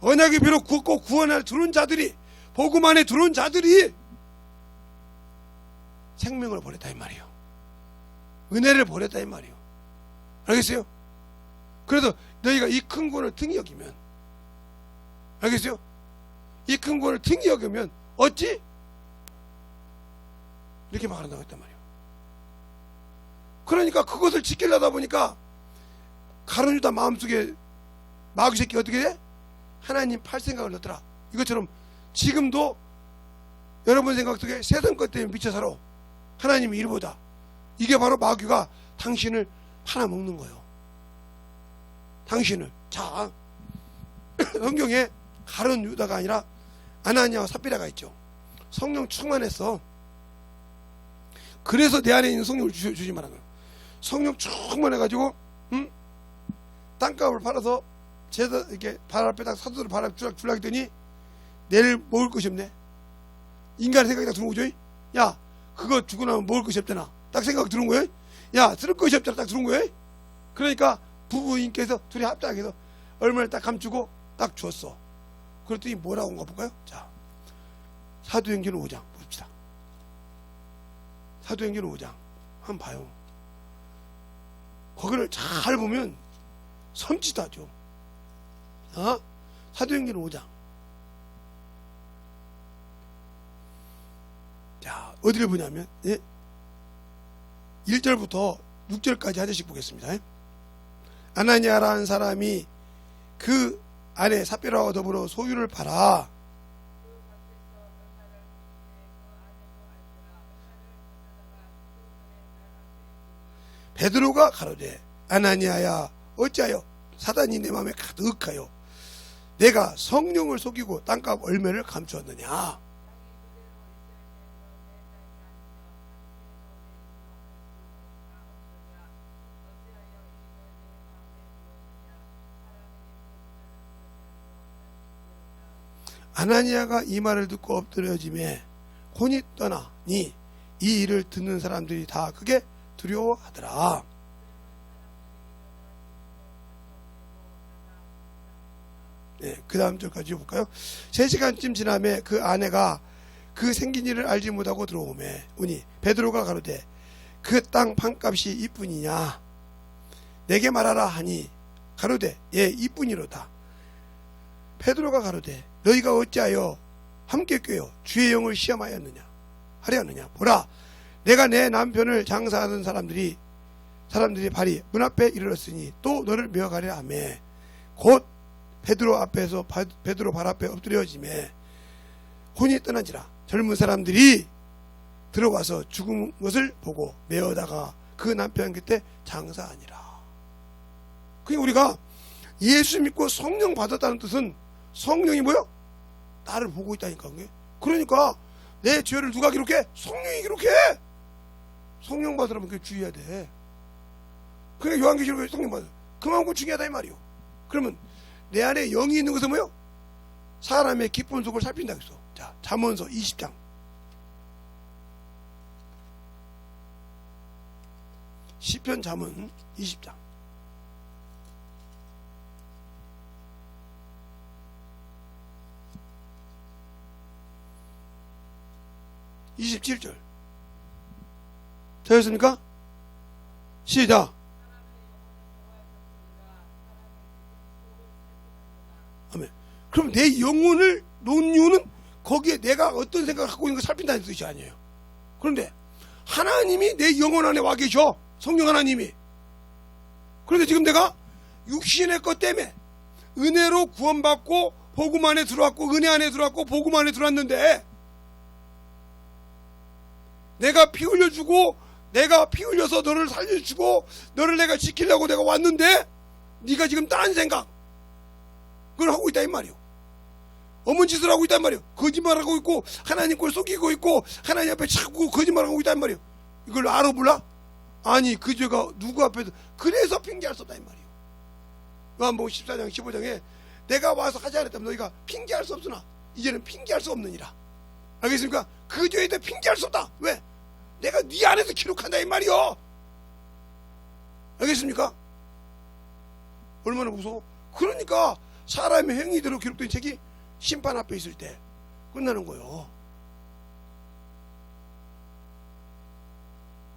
언약의 비로 굳고 구원 안에 들어온 자들이, 복음 안에 들어온 자들이 생명을 버렸다 이 말이에요. 은혜를 버렸다 이 말이에요. 알겠어요? 그래서 너희가 이 큰 구원을 등히 여기면, 알겠어요? 이 큰 구원을 등히 여기면 어찌 이렇게 말한다고 했단 말이에요. 그러니까 그것을 지키려다 보니까 가룟 유다 마음속에 마귀 새끼 어떻게 돼? 하나님 팔 생각을 넣더라. 이것처럼 지금도 여러분 생각 속에 세상 것 때문에 미쳐 살아. 하나님이 일보다. 이게 바로 마귀가 당신을 팔아먹는 거예요. 당신을. 자, 성경에 가룟 유다가 아니라 아나니아와 삽비라가 있죠. 성령 충만했어. 그래서 내 안에 있는 성령을 주지 말라는 거예요. 성령 충만해가지고 땅값을 팔아서 이렇게 발 앞에 딱 사도들 발 앞에 줄라 했더니 내일 먹을 것이 없네. 인간의 생각이 딱 들어온 거죠. 야, 그거 죽고 나면 먹을 것이 없잖아. 딱 생각 들어온 거예요. 야, 쓸 것이 없잖아. 딱 들어온 거예요. 그러니까 부부인께서 둘이 합작해서 얼마를 딱 감추고 딱 줬어. 그랬더니 뭐라고 한가 볼까요? 자, 사도행전 5장 봅시다. 사도행전 5장 한번 봐요. 거기를 잘 보면 섬찟하죠. 사도행전 5장. 자, 어디를 보냐면 1절부터 6절까지 하나씩 보겠습니다. 아나니아라는 사람이 그 아내 삽비라와 더불어 소유를 팔아 베드로가 가로되 아나니아야 어찌하여 사단이 내 마음에 가득하여 내가 성령을 속이고 땅값 얼마를 감추었느냐. 아나니아가 이 말을 듣고 엎드려짐에 혼이 떠나니 이 일을 듣는 사람들이 다 크게 두려워하더라. 그 다음 절까지 볼까요? 3시간쯤 지남에 그 아내가 그 생긴 일을 알지 못하고 들어오매 오니 베드로가 가로되 그 땅 판값이 이뿐이냐 내게 말하라 하니 가로되 예 이뿐이로다. 베드로가 가로되 너희가 어찌하여 함께 꿰어 주의 영을 시험하였느냐 하려느냐. 보라 내가 내 남편을 장사하는 사람들이 발이 문 앞에 이르렀으니 또 너를 메어가려 하매 곧 베드로 발 앞에 엎드려지매 혼이 떠나지라. 젊은 사람들이 들어와서 죽은 것을 보고 메어다가 그 남편 곁에 장사하니라. 그러니까 우리가 예수 믿고 성령 받았다는 뜻은 성령이 뭐요? 나를 보고 있다니까. 그러니까 내 죄를 누가 기록해? 성령이 기록해. 성령 받으려면 그게 주의해야 돼. 그러니까 요한계시록에 성령 받아 그만큼 중요하다 이 말이요. 그러면 내 안에 영이 있는 것은 뭐요? 사람의 기쁜 속을 살핀다 그랬어. 자, 잠언서 20장. 시편 잠언 20장. 27절. 되었습니까? 시작. 아멘. 그럼 내 영혼을 놓은 이유는 거기에 내가 어떤 생각을 갖고 있는 걸 살핀다는 뜻이 아니에요. 그런데 하나님이 내 영혼 안에 와 계셔. 성령 하나님이. 그런데 지금 내가 육신의 것 때문에 은혜로 구원받고 복음 안에 들어왔고 은혜 안에 들어왔고 복음 안에 들어왔는데 내가 피 흘려주고 내가 피 흘려서 너를 살려주고 너를 내가 지키려고 내가 왔는데 네가 지금 딴 생각 그걸 하고 있다 이 말이요. 어머니 짓을 하고 있단 말이요. 거짓말하고 있고 하나님 걸 속이고 있고 하나님 앞에 자꾸 거짓말하고 있단 말이요. 이걸 알아 몰라? 아니 그 죄가 누구 앞에서 그래서 핑계할 수 없다 이 말이요. 요한복음 14장 15장에 내가 와서 하지 않았다면 너희가 핑계할 수 없으나 이제는 핑계할 수 없느니라. 알겠습니까? 그 죄에 대해 핑계할 수 없다. 왜? 내가 네 안에서 기록한다 이 말이요. 알겠습니까? 얼마나 무서워. 그러니까 사람의 행위대로 기록된 책이 심판 앞에 있을 때 끝나는 거예요.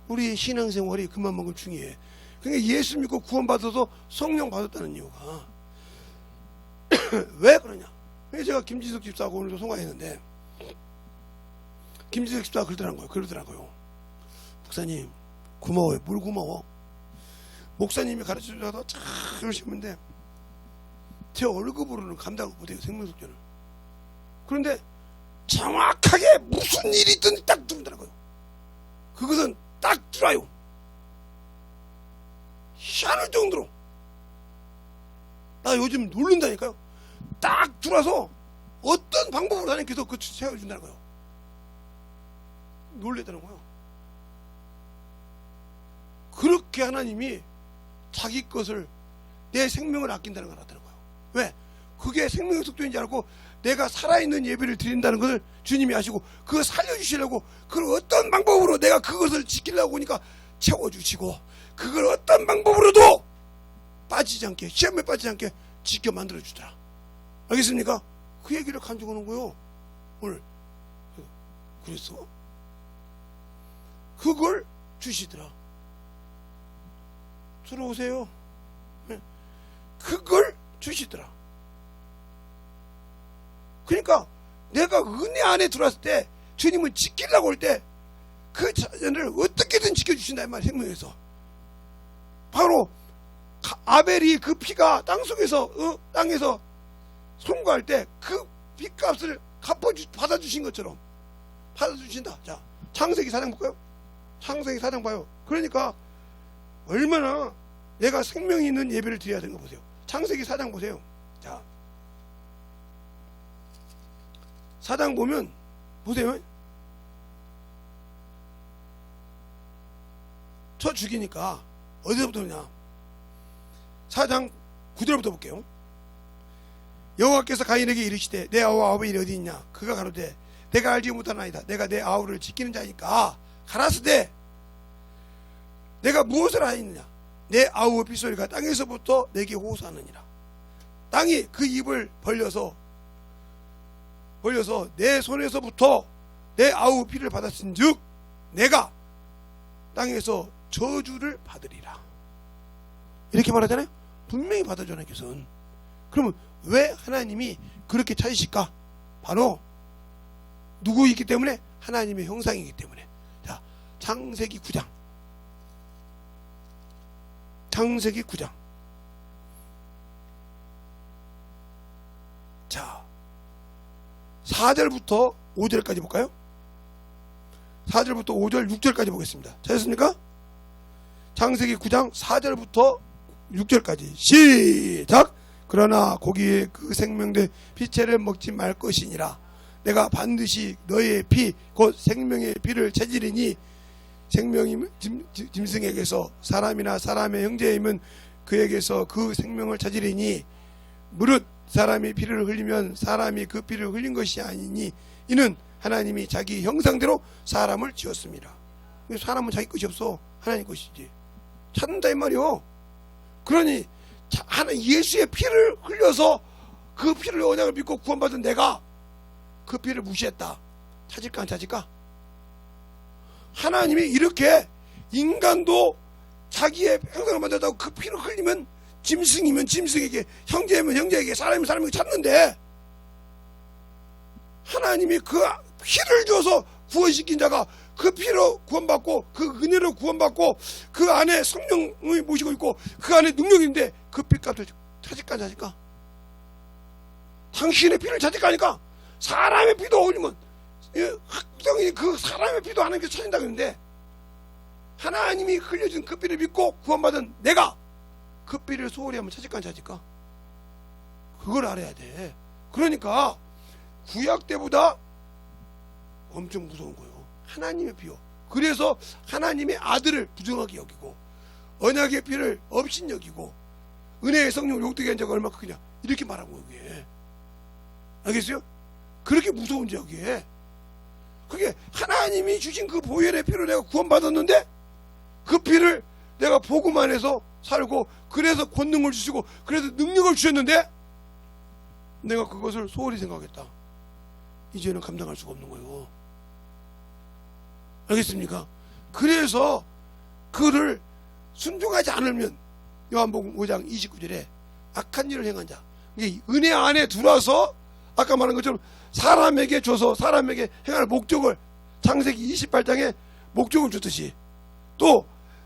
우리의 신앙생활이 그만큼 중요해. 그러니까 예수 믿고 구원받아서 성령 받았다는 이유가 왜 그러냐. 제가 김지석 집사하고 오늘도 통화했는데 김지석 집사가 그러더라고요. 목사님 고마워요. 뭘 고마워. 목사님이 가르쳐줘서 잘 그러시는데 제 월급으로는 감당을 못해요. 생명속죄를. 그런데 정확하게 무슨 일이 있든 딱 들더라고요. 그것은 딱 들어요. 희한할 정도로. 나 요즘 놀른다니까요. 딱 들어와서 어떤 방법으로 하나님께서 그 세워준다는 거예요. 놀랬다는 거예요. 그렇게 하나님이 자기 것을 내 생명을 아낀다는 걸 알았다는 거예요. 왜? 그게 생명의 속도인지 알고 내가 살아있는 예배를 드린다는 것을 주님이 아시고 그걸 살려주시려고 그걸 어떤 방법으로 내가 그것을 지키려고 하니까 채워주시고 그걸 어떤 방법으로도 빠지지 않게 시험에 빠지지 않게 지켜 만들어 주더라. 알겠습니까? 그 얘기를 가지고 오는 거요 오늘. 그래서 그걸 주시더라. 들어오세요. 그걸 주시더라. 그러니까 내가 은혜 안에 들어왔을 때 주님은 지키려고 할 때 그 자녀를 어떻게든 지켜주신다 이 말. 생명에서 바로 아벨이 그 피가 땅속에서 땅에서 송구할 때 그 피값을 받아주신 것처럼 받아주신다. 자, 창세기 4장 볼까요? 창세기 4장 봐요. 그러니까 얼마나 내가 생명이 있는 예배를 드려야 되는 거 보세요. 창세기 4장 보세요. 자, 4장 보면 보세요. 저 죽이니까 어디서부터 오냐. 4장 9절부터 볼게요. 여호와께서 가인에게 이르시되 내 아우 아벨이 어디 있냐. 그가 가로되 내가 알지 못하나이다. 내가 내 아우를 지키는 자니까 가라스되 내가 무엇을 하였느냐. 내 아우의 핏소리가 땅에서부터 내게 호소하느니라. 땅이 그 입을 벌려서 내 손에서부터 내 아우 피를 받았은 즉 내가 땅에서 저주를 받으리라. 이렇게 말하잖아요. 분명히 받아줘요. 것은. 그러면 왜 하나님이 그렇게 찾으실까? 바로 누구이기 때문에? 하나님의 형상이기 때문에. 자, 창세기 9장. 창세기 9장. 자, 4절부터 5절까지 볼까요? 4절부터 5절, 6절까지 보겠습니다. 찾았습니까? 창세기 9장 4절부터 6절까지 시작. 그러나 고기의 그 생명된 피채를 먹지 말 것이니라. 내가 반드시 너의 피 곧 생명의 피를 찾으리니 생명이 짐승에게서 사람이나 사람의 형제이면 그에게서 그 생명을 찾으리니 무릇 사람이 피를 흘리면 사람이 그 피를 흘린 것이 아니니 이는 하나님이 자기 형상대로 사람을 지었습니다. 사람은 자기 것이 없어. 하나님 것이지. 찾는다 이 말이요. 그러니 예수의 피를 흘려서 그 피를 언약을 믿고 구원받은 내가 그 피를 무시했다. 찾을까 안 찾을까? 하나님이 이렇게 인간도 자기의 형상을 만들었다고 그 피를 흘리면 짐승이면 짐승에게, 형제면 형제에게, 사람이면 사람에게 찾는데 하나님이 그 피를 줘서 구원시킨 자가 그 피로 구원받고 그 은혜로 구원받고 그 안에 성령을 모시고 있고 그 안에 능력이 있는데 그 피값을 찾을까 안 찾을까? 당신의 피를 찾을까 하니까 사람의 피도 올리면 학성이 그 사람의 피도 하나님께서 찾는다 그러는데 하나님이 흘려준 그 피를 믿고 구원받은 내가 그 피를 소홀히 하면 찾을까 안 찾을까? 그걸 알아야 돼. 그러니까 구약 때보다 엄청 무서운 거예요. 하나님의 피요. 그래서 하나님의 아들을 부정하게 여기고 언약의 피를 업신 여기고 은혜의 성령을 욕되게 한 자가 얼마나 크냐 이렇게 말하고 여기에. 알겠어요? 그렇게 무서운지 여기에. 그게 하나님이 주신 그 보혈의 피로 내가 구원받았는데 그 피를 내가 복음 안에서 살고 그래서 권능을 주시고 그래서 능력을 주셨는데 내가 그것을 소홀히 생각했다. 이제는 감당할 수가 없는 거예요. 알겠습니까? 그래서 그를 순종하지 않으면 요한복음 5장 29절에 악한 일을 행한 자, 이게 은혜 안에 들어와서 아까 말한 것처럼 사람에게 줘서 사람에게 행할 목적을 창세기 28장에 목적을 줬듯이 또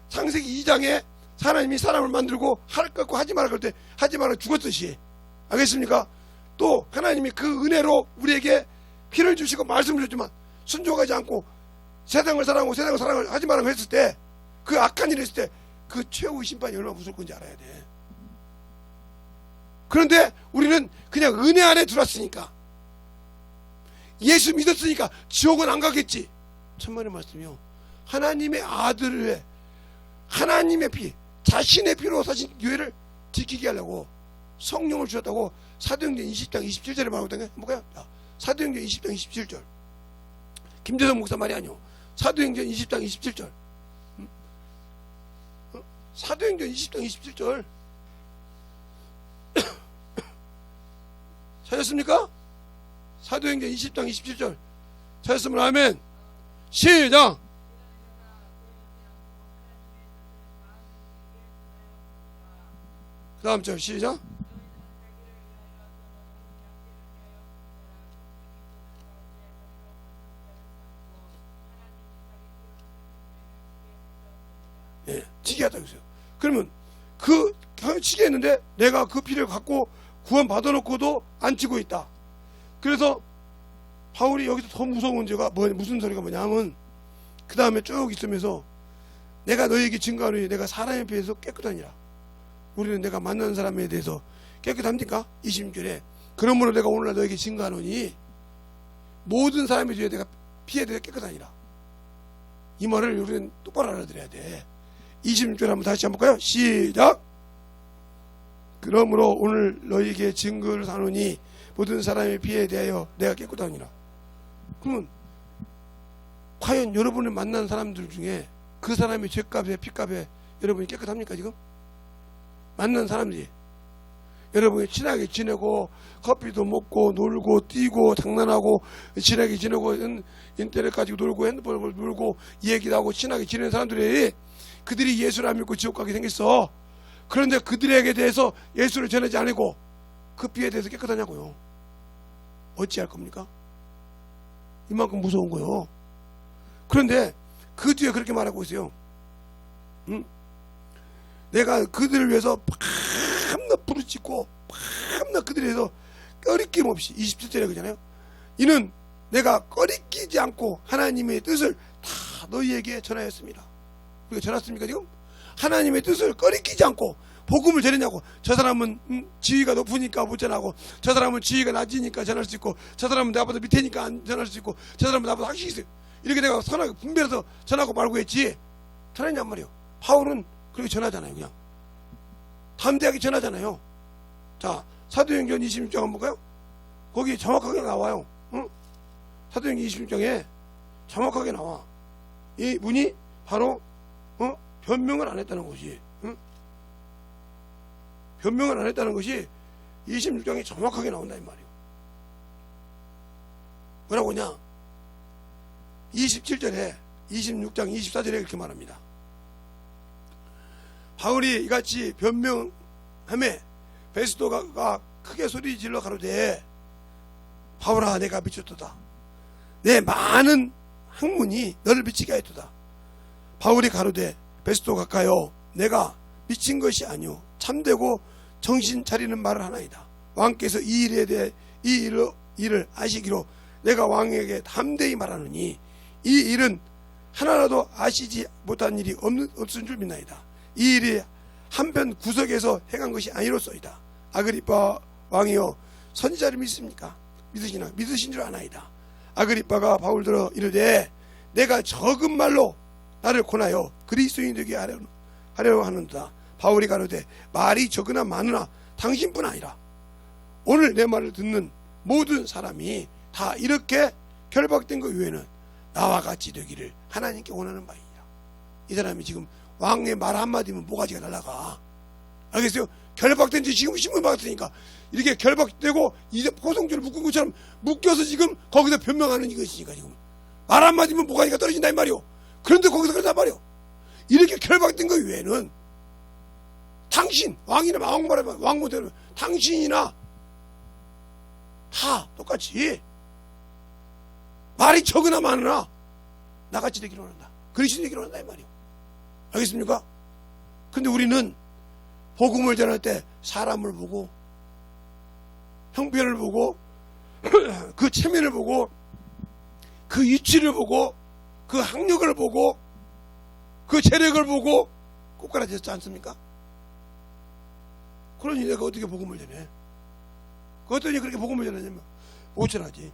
창세기 2장에 하나님이 사람을 만들고 할 것 같고 하지 말아 그럴 때 하지 말아 죽었듯이. 알겠습니까? 또 하나님이 그 은혜로 우리에게 피를 주시고 말씀을 줬지만 순종하지 않고 세상을 사랑하고 세상을 사랑을 하지 말라고 했을 때 그 악한 일을 했을 때 그 최후의 심판이 얼마나 무서울 건지 알아야 돼. 그런데 우리는 그냥 은혜 안에 들어왔으니까 예수 믿었으니까 지옥은 안 가겠지. 천만의 말씀이요. 하나님의 아들의 하나님의 피 자신의 피로 사신 교회를 지키게 하려고 성령을 주셨다고 사도행전 20장 27절에 말하거든요. 뭐가요? 사도행전 20장 27절. 김대성 목사 말이 아니요. 사도행전 20장 27절. 사도행전 20장 27절. 찾았습니까? 사도행전 20장 27절 찾았으면 아멘. 시작. 그 다음 절 시작. 예, 지게 하다고 했어요. 그러면 그 지게 했는데 내가 그 피를 갖고 구원 받아놓고도 안 치고 있다. 그래서 바울이 여기서 더 무서운 문제가 무슨 소리가 뭐냐면 그 다음에 쭉 있으면서 내가 너에게 증거하노니 내가 사람에 비해서 깨끗하니라. 우리는 내가 만나는 사람에 대해서 깨끗합니까? 26절에 그러므로 내가 오늘날 너에게 증거하노니 모든 사람에 대해 내가 피에 대해 깨끗하니라. 이 말을 우리는 똑바로 알아들어야 돼. 26절 한번 다시 한번 볼까요? 시작. 그러므로 오늘 너에게 증거를 하노니 모든 사람의 피에 대하여 내가 깨끗하니라. 그러면 과연 여러분을 만난 사람들 중에 그 사람의 죄값에 피값에 여러분이 깨끗합니까 지금? 만난 사람들이 여러분이 친하게 지내고 커피도 먹고 놀고 뛰고 장난하고 친하게 지내고 인터넷 가지고 놀고 핸드폰을 놀고 얘기도 하고 친하게 지내는 사람들이 그들이 예수를 안 믿고 지옥 가게 생겼어. 그런데 그들에게 대해서 예수를 전하지 않고 그 피에 대해서 깨끗하냐고요. 어찌할 겁니까? 이만큼 무서운 거요. 그런데 그 뒤에 그렇게 말하고 있어요. 응? 내가 그들을 위해서 밤낮 부르짖고 밤낮 그들에 대해서 꺼리낌 없이 27절에 그잖아요. 이는 내가 꺼리끼지 않고 하나님의 뜻을 다 너희에게 전하였습니다. 우리가 전했습니까 지금? 하나님의 뜻을 꺼리끼지 않고 복음을 전했냐고. 저 사람은 지위가 높으니까 못 전하고, 저 사람은 지위가 낮으니까 전할 수 있고, 저 사람은 나보다 밑에니까 안 전할 수 있고, 저 사람은 나보다 학식이 있어요. 이렇게 내가 선하게 분별해서 전하고 말고 했지 전했냔 말이에요. 바울은 그렇게 전하잖아요. 그냥 담대하게 전하잖아요. 자, 사도행전 26장 한번 볼까요? 거기 정확하게 나와요. 응? 사도행전 26장에 정확하게 나와. 이 분이 바로 변명을 안 했다는 것이, 응? 변명을 안 했다는 것이 26장에 정확하게 나온다 이 말이에요. 뭐라고 하냐? 27절에 26장 24절에 이렇게 말합니다. 바울이 이같이 변명하며 베스도가 크게 소리 질러 가로되 바울아 내가 미쳤도다. 내 많은 학문이 너를 미치게 하였도다. 바울이 가로되 베스도 가까여 내가 미친 것이 아니오 참되고 정신 차리는 말을 하나이다. 왕께서 이 일에 대해 이 일을 아시기로 내가 왕에게 담대히 말하노니 이 일은 하나라도 아시지 못한 일이 없은 줄 믿나이다. 이 일이 한편 구석에서 행한 것이 아니로소이다. 아그리빠 왕이여 선지자를 믿습니까? 믿으신 줄 아나이다. 아그리빠가 바울들어 이르되 내가 적은 말로 나를 권하여 그리스도인 되게 하려고 하는도다. 바울이 가로되 말이 적으나 많으나 당신뿐 아니라 오늘 내 말을 듣는 모든 사람이 다 이렇게 결박된 것 외에는 나와 같이 되기를 하나님께 원하는 바이니라. 이 사람이 지금 왕의 말 한마디면 모가지가 날아가. 알겠어요? 결박된 지 지금 신문 받았으니까 이렇게 결박되고 이제 포송줄을 묶은 것처럼 묶여서 지금 거기서 변명하는 이것이니까 지금 말 한마디면 모가지가 떨어진다 이 말이오. 그런데 거기서 그런단 말이오. 이렇게 결박된 것 외에는 당신 왕이나 왕 못하면 당신이나 다 똑같이 말이 적으나 많으나 나같이 되기를 원한다. 그리스도 되기를 원한다 이 말이오. 알겠습니까? 근데 우리는 복음을 전할 때 사람을 보고 형편을 보고 그 체면을 보고 그 위치를 보고 그 학력을 보고 그 재력을 보고 꼬꾸라지지 않습니까? 그러니 내가 어떻게 복음을 전해? 어떠니 그렇게 복음을 전하냐면 못 전하지.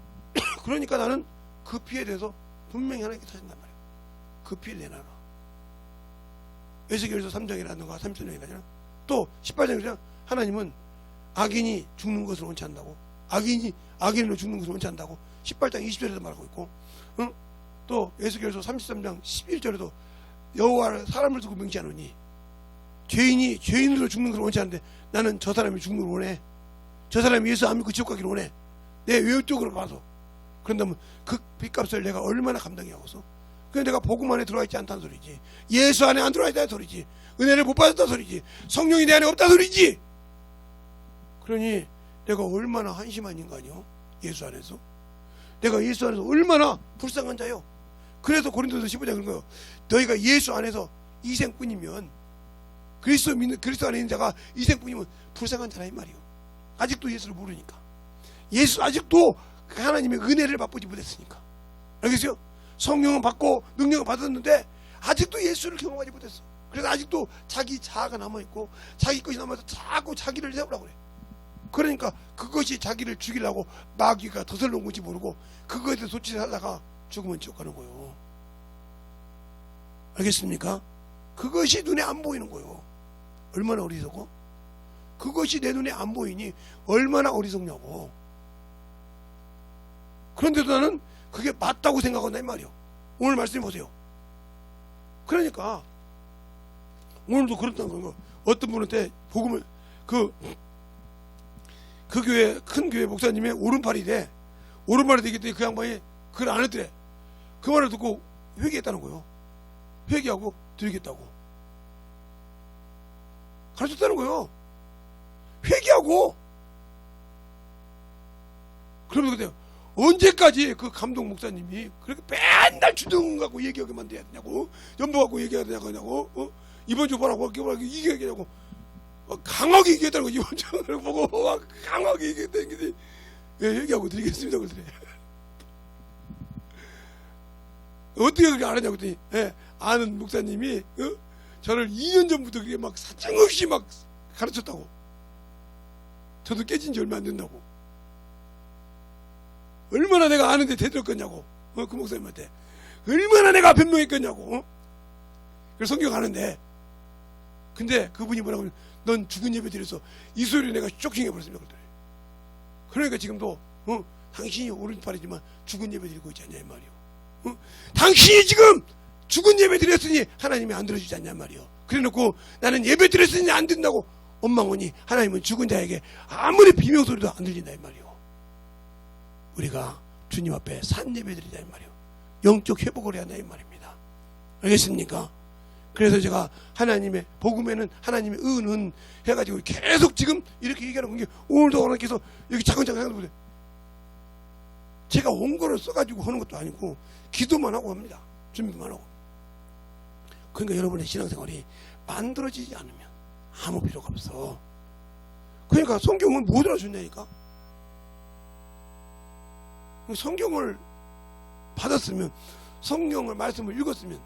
그러니까 나는 그 피에 대해서 분명히 하나님께 타신단 말이야. 그 피를 내놔라. 에스겔서 3장이라든가 33장이라잖아. 또 18장이잖아. 하나님은 악인이 죽는 것을 원치 않는다고. 악인으로 죽는 것을 원치 않는다고 18장 20절에도 말하고 있고, 응? 또 에스겔서 33장 11절에도 여호와를 사람을 두고 명시하노니 죄인이 죄인으로 죽는 것을 원치 않는데 나는 저 사람이 죽는 걸 원해. 저 사람이 예수 안 믿고 지옥 가기를 원해. 내 외적으로 봐서. 그런다면 그 빚값을 내가 얼마나 감당해 하고서. 그냥 내가 복음 안에 들어와 있지 않다는 소리지. 예수 안에 안 들어와 있다는 소리지. 은혜를 못 받았다는 소리지. 성령이 내 안에 없다는 소리지. 그러니 내가 얼마나 한심한 인간이요. 예수 안에서. 내가 예수 안에서 얼마나 불쌍한 자요. 그래서 고린도서 15장 그런 거예요. 너희가 예수 안에서 이생뿐이면 그리스도 안에 있는 자가 이생뿐이면 불쌍한 자라 이 말이요. 아직도 예수를 모르니까. 예수 아직도 하나님의 은혜를 맛보지 못했으니까. 알겠어요? 성령은 받고 능력을 받았는데 아직도 예수를 경험하지 못했어. 그래서 아직도 자기 자아가 남아있고 자기 것이 남아서 자꾸 자기를 세우라고 그래. 그러니까 그것이 자기를 죽이려고 마귀가 덫을 놓은 건지 모르고 그거에 대해서 소치를 하다가 죽으면 지옥 가는 거예요. 알겠습니까? 그것이 눈에 안 보이는 거예요. 얼마나 어리석어? 그것이 내 눈에 안 보이니 얼마나 어리석냐고. 그런데도 나는 그게 맞다고 생각한다 이 말이요. 오늘 말씀 보세요. 그러니까 오늘도 그렇다는 거. 어떤 분한테 복음을 그 교회 큰 교회 목사님의 오른팔이래. 오른팔이 되기 때문에 그 양반이 그걸 안 했더래. 그 말을 듣고 회개했다는 거예요. 회개하고 드리겠다고 가르쳤다는 거예요. 회개하고. 그러면 그때 언제까지 그 감독 목사님이 그렇게 맨날 주둥 갖고 얘기하게만 돼야 되냐고. 연보 갖고 얘기해야 되냐고. 이번 주 뭐라고 이게 얘기하냐고. 강하게 얘기했다는 거. 이번 주를 보고 막 강하게 얘기했다는 게 얘기하고 드리겠습니다. 그러더래. 어떻게 그렇게 알았냐고 그랬더니 아는 목사님이 저를 2년 전부터 그게 막 사정없이 막 가르쳤다고. 저도 깨진 지 얼마 안 된다고. 얼마나 내가 아는데 대들었겠냐고. 그 목사님한테 얼마나 내가 변명했겠냐고. 그래서 성경 아는데 근데 그분이 뭐라고 하면 넌 죽은 예배 드려서 이 소리를 내가 쇼킹해버렸습니다. 그러니까 지금도 당신이 오른팔이지만 죽은 예배 드리고 있지 않냐 이 말이요. 당신이 지금 죽은 예배 드렸으니 하나님이 안 들어주지 않냐 말이요. 그래놓고 나는 예배 드렸으니 안 된다고 원망하니 하나님은 죽은 자에게 아무리 비명소리도 안 들린다 이 말이요. 우리가 주님 앞에 산 예배 드리자 이 말이요. 영적 회복을 해야 한다 이 말입니다. 알겠습니까? 그래서 제가 하나님의 복음에는 하나님의 은은 해가지고 계속 지금 이렇게 얘기하는 게 오늘도 하나님께서 여기 차근차근 생각해보세요. 제가 원고를 써가지고 하는 것도 아니고 기도만 하고 합니다. 준비만 하고. 그러니까 여러분의 신앙생활이 만들어지지 않으면 아무 필요가 없어. 그러니까 성경은 못 알아준다니까. 성경을 받았으면 성경을 말씀을 읽었으면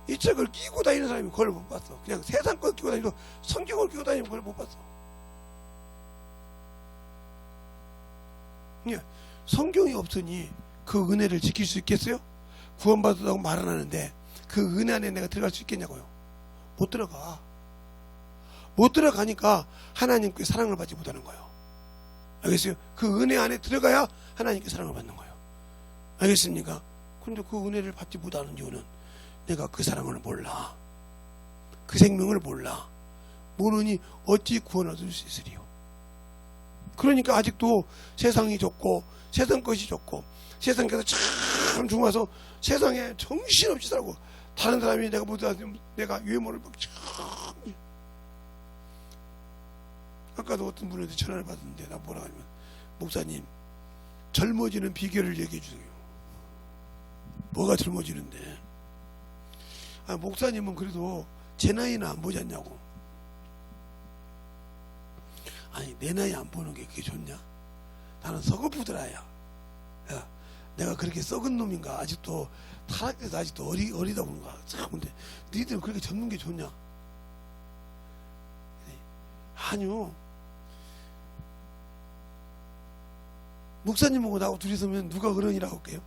이 책을 끼고 다니는 사람이 그걸 못 봤어. 그냥 세상 걸 끼고 다니고 성경을 끼고 다니는 걸 못 봤어. 성경이 없으니 그 은혜를 지킬 수 있겠어요? 구원받았다고 말은 하는데 그 은혜 안에 내가 들어갈 수 있겠냐고요? 못 들어가. 못 들어가니까 하나님께 사랑을 받지 못하는 거예요. 알겠어요? 그 은혜 안에 들어가야 하나님께 사랑을 받는 거예요. 알겠습니까? 근데 그 은혜를 받지 못하는 이유는 내가 그 사랑을 몰라. 그 생명을 몰라. 모르니 어찌 구원 얻을 수 있으리요. 그러니까 아직도 세상이 좋고 세상 것이 좋고 세상에서 참 좋아서 세상에 정신없이 살고 다른 사람이 내가 보다 내가 외모를 막 참. 아까도 어떤 분한테 전화를 받았는데 나 뭐라 하냐면 목사님 젊어지는 비결을 얘기해 주세요. 뭐가 젊어지는데? 목사님은 그래도 제 나이는 안 보지 않냐고. 아니 내 나이 안 보는 게 그게 좋냐? 나는 서글프더라야. 야, 내가 그렇게 썩은 놈인가? 아직도 타락해서 아직도 어리다 보는가? 참 근데 너희들은 그렇게 젊는 게 좋냐? 아니요. 목사님하고 나하고 둘이 서면 누가 어른이라고 할게요?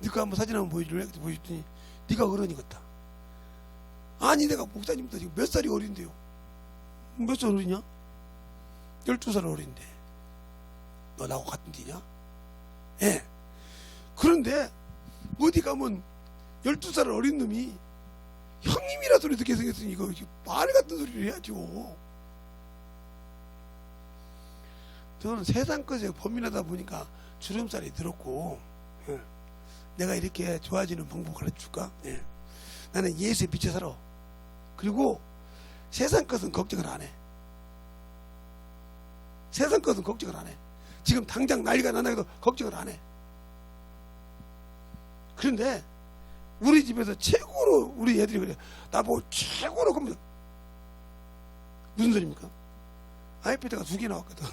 네가 한번 사진 한번 보여줄래? 보여줬더니 네가 어른이 같다. 아니 내가 목사님보다 지금 몇 살이 어린데요? 몇 살 어리냐? 12살 어린데 너 나하고 같은 데냐? 예. 그런데 어디 가면 12살 어린 놈이 형님이라 소리 듣게 생겼으니 이거 말 같은 소리를 해야죠. 저는 세상 것에 범인하다 보니까 주름살이 들었고, 예. 내가 이렇게 좋아지는 방법 가르쳐줄까? 예. 나는 예수의 빛에 살아. 그리고 세상 것은 걱정을 안 해. 세상 것은 걱정을 안 해. 지금 당장 난리가 난다 해도 걱정을 안 해. 그런데 우리 집에서 최고로 우리 애들이 그래. 나보고 최고로 겁니다. 무슨 소리입니까? 아이패드가 2개 나왔거든.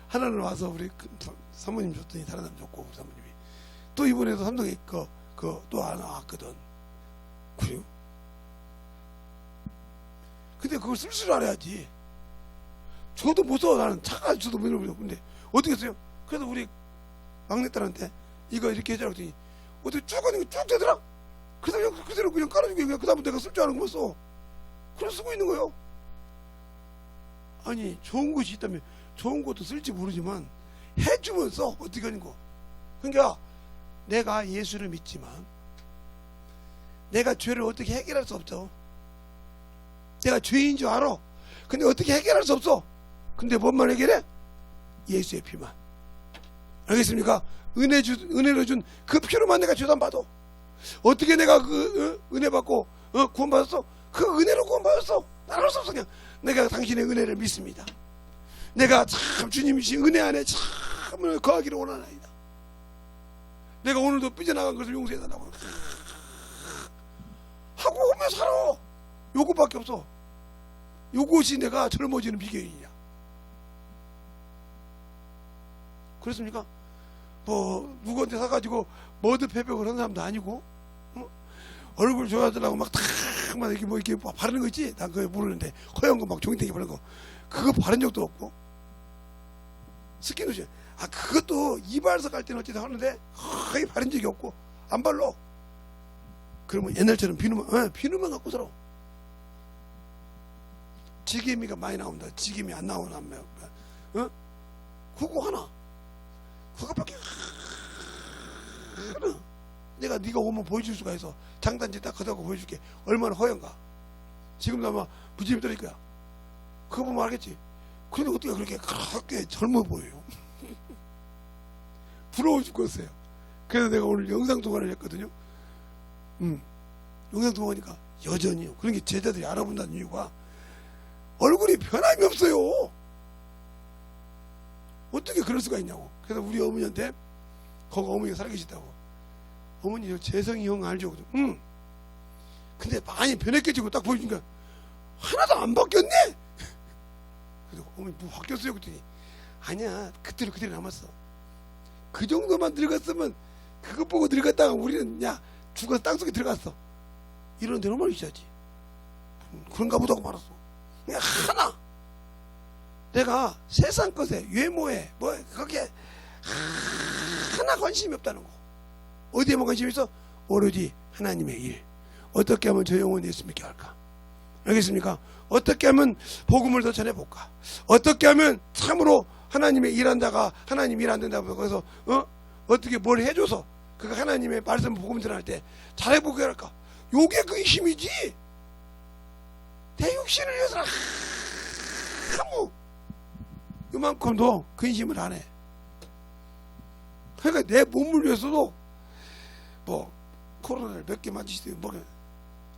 하나는 와서 우리 사모님 줬더니 다른 사람 줬고, 우리 사모님이 또 이번에도 삼성에 또 하나 왔거든. 그래요? 근데 그걸 쓸 줄 알아야지. 저도 못 써. 나는 차가 저도 못 읽어. 근데 어떻게 써요? 그래서 우리 막내딸한테 이거 이렇게 해주라고 했더니 어떻게 쭉 하는 게 쭉 되더라? 그래서 그대로 그냥 깔아주고 그냥 그 다음에 내가 쓸 줄 아는 거 써. 그럼 쓰고 있는 거예요. 아니 좋은 것이 있다면 좋은 것도 쓸지 모르지만 해주면 써. 어떻게 하는 거. 그러니까 내가 예수를 믿지만 내가 죄를 어떻게 해결할 수 없죠. 내가 죄인 줄 알아. 근데 어떻게 해결할 수 없어. 근데 뭔만 해결해? 예수의 피만. 알겠습니까? 은혜로 준 그 피로만 내가 죄산받아. 어떻게 내가 그 은혜 받고 구원받았어? 그 은혜로 구원받았어. 나는 할 수 없어. 그냥 내가 당신의 은혜를 믿습니다. 내가 참 주님이 주신 은혜 안에 참 거하기를 원하나이다. 내가 오늘도 삐져나간 것을 용서해달라고 하고 오면 살아. 요것밖에 없어. 요것이 내가 젊어지는 비결이냐. 그렇습니까? 뭐 누구한테 사가지고 머드 패백을 한 사람도 아니고, 얼굴 좋아하더라고 막 이렇게 뭐 이렇게 바르는 거 있지? 난 그거 모르는데 허연 거 막 종이탱이 바르는 거 그거 바른 적도 없고. 스킨로션 그것도 이발사 갈 때는 어쨌든 하는데 거의 바른 적이 없고 안 발라. 그러면 옛날처럼 비누만 갖고 살아. 지게미가 많이 나온다. 지게미 안 나오나? 그거 하나. 그거밖에 하나. 내가 네가 오면 보여줄 수가 있어. 장단지 딱 걷어가고 보여줄게. 얼마나 허연가. 지금도 아마 부짐이 떨릴 거야. 그거 보면 알겠지. 근데 어떻게 그렇게 젊어 보여요. 부러워 죽겠어요. 그래서 내가 오늘 영상통화를 했거든요. 영상통화하니까 여전히요. 그런 게 제자들이 알아본다는 이유가 얼굴이 변함이 없어요. 어떻게 그럴 수가 있냐고. 그래서 우리 어머니한테, 거기 어머니가 살아계시다고. 어머니 재성이 형 알죠? 근데 많이 변했겠지. 딱 보여주니까 하나도 안 바뀌었네. 그래서 어머니 뭐 바뀌었어요? 그랬더니 아니야, 그대로 남았어. 그 정도만 늙었으면 그것 보고 늙었다가 우리는 죽어서 땅속에 들어갔어. 이런 데로 말이셔야지. 그런가 보다 고 말았어. 그냥 하나 내가 세상 것에 외모에 거기에 하나 관심이 없다는 거. 어디에만 관심이 있어? 오로지 하나님의 일. 어떻게 하면 저 영혼 예수 믿게 할까? 알겠습니까? 어떻게 하면 복음을 더 전해볼까? 어떻게 하면 참으로 하나님의 일한 자가 하나님 일 안 된다고 그래서 어떻게 뭘 해줘서 그가 하나님의 말씀 복음 전할 때 잘해보게 할까? 요게 그 힘이지. 내 육신을 위해서는 아무 요만큼도 근심을 안 해. 그러니까 내 몸을 위해서도 뭐 코로나를 몇 개 맞으시더니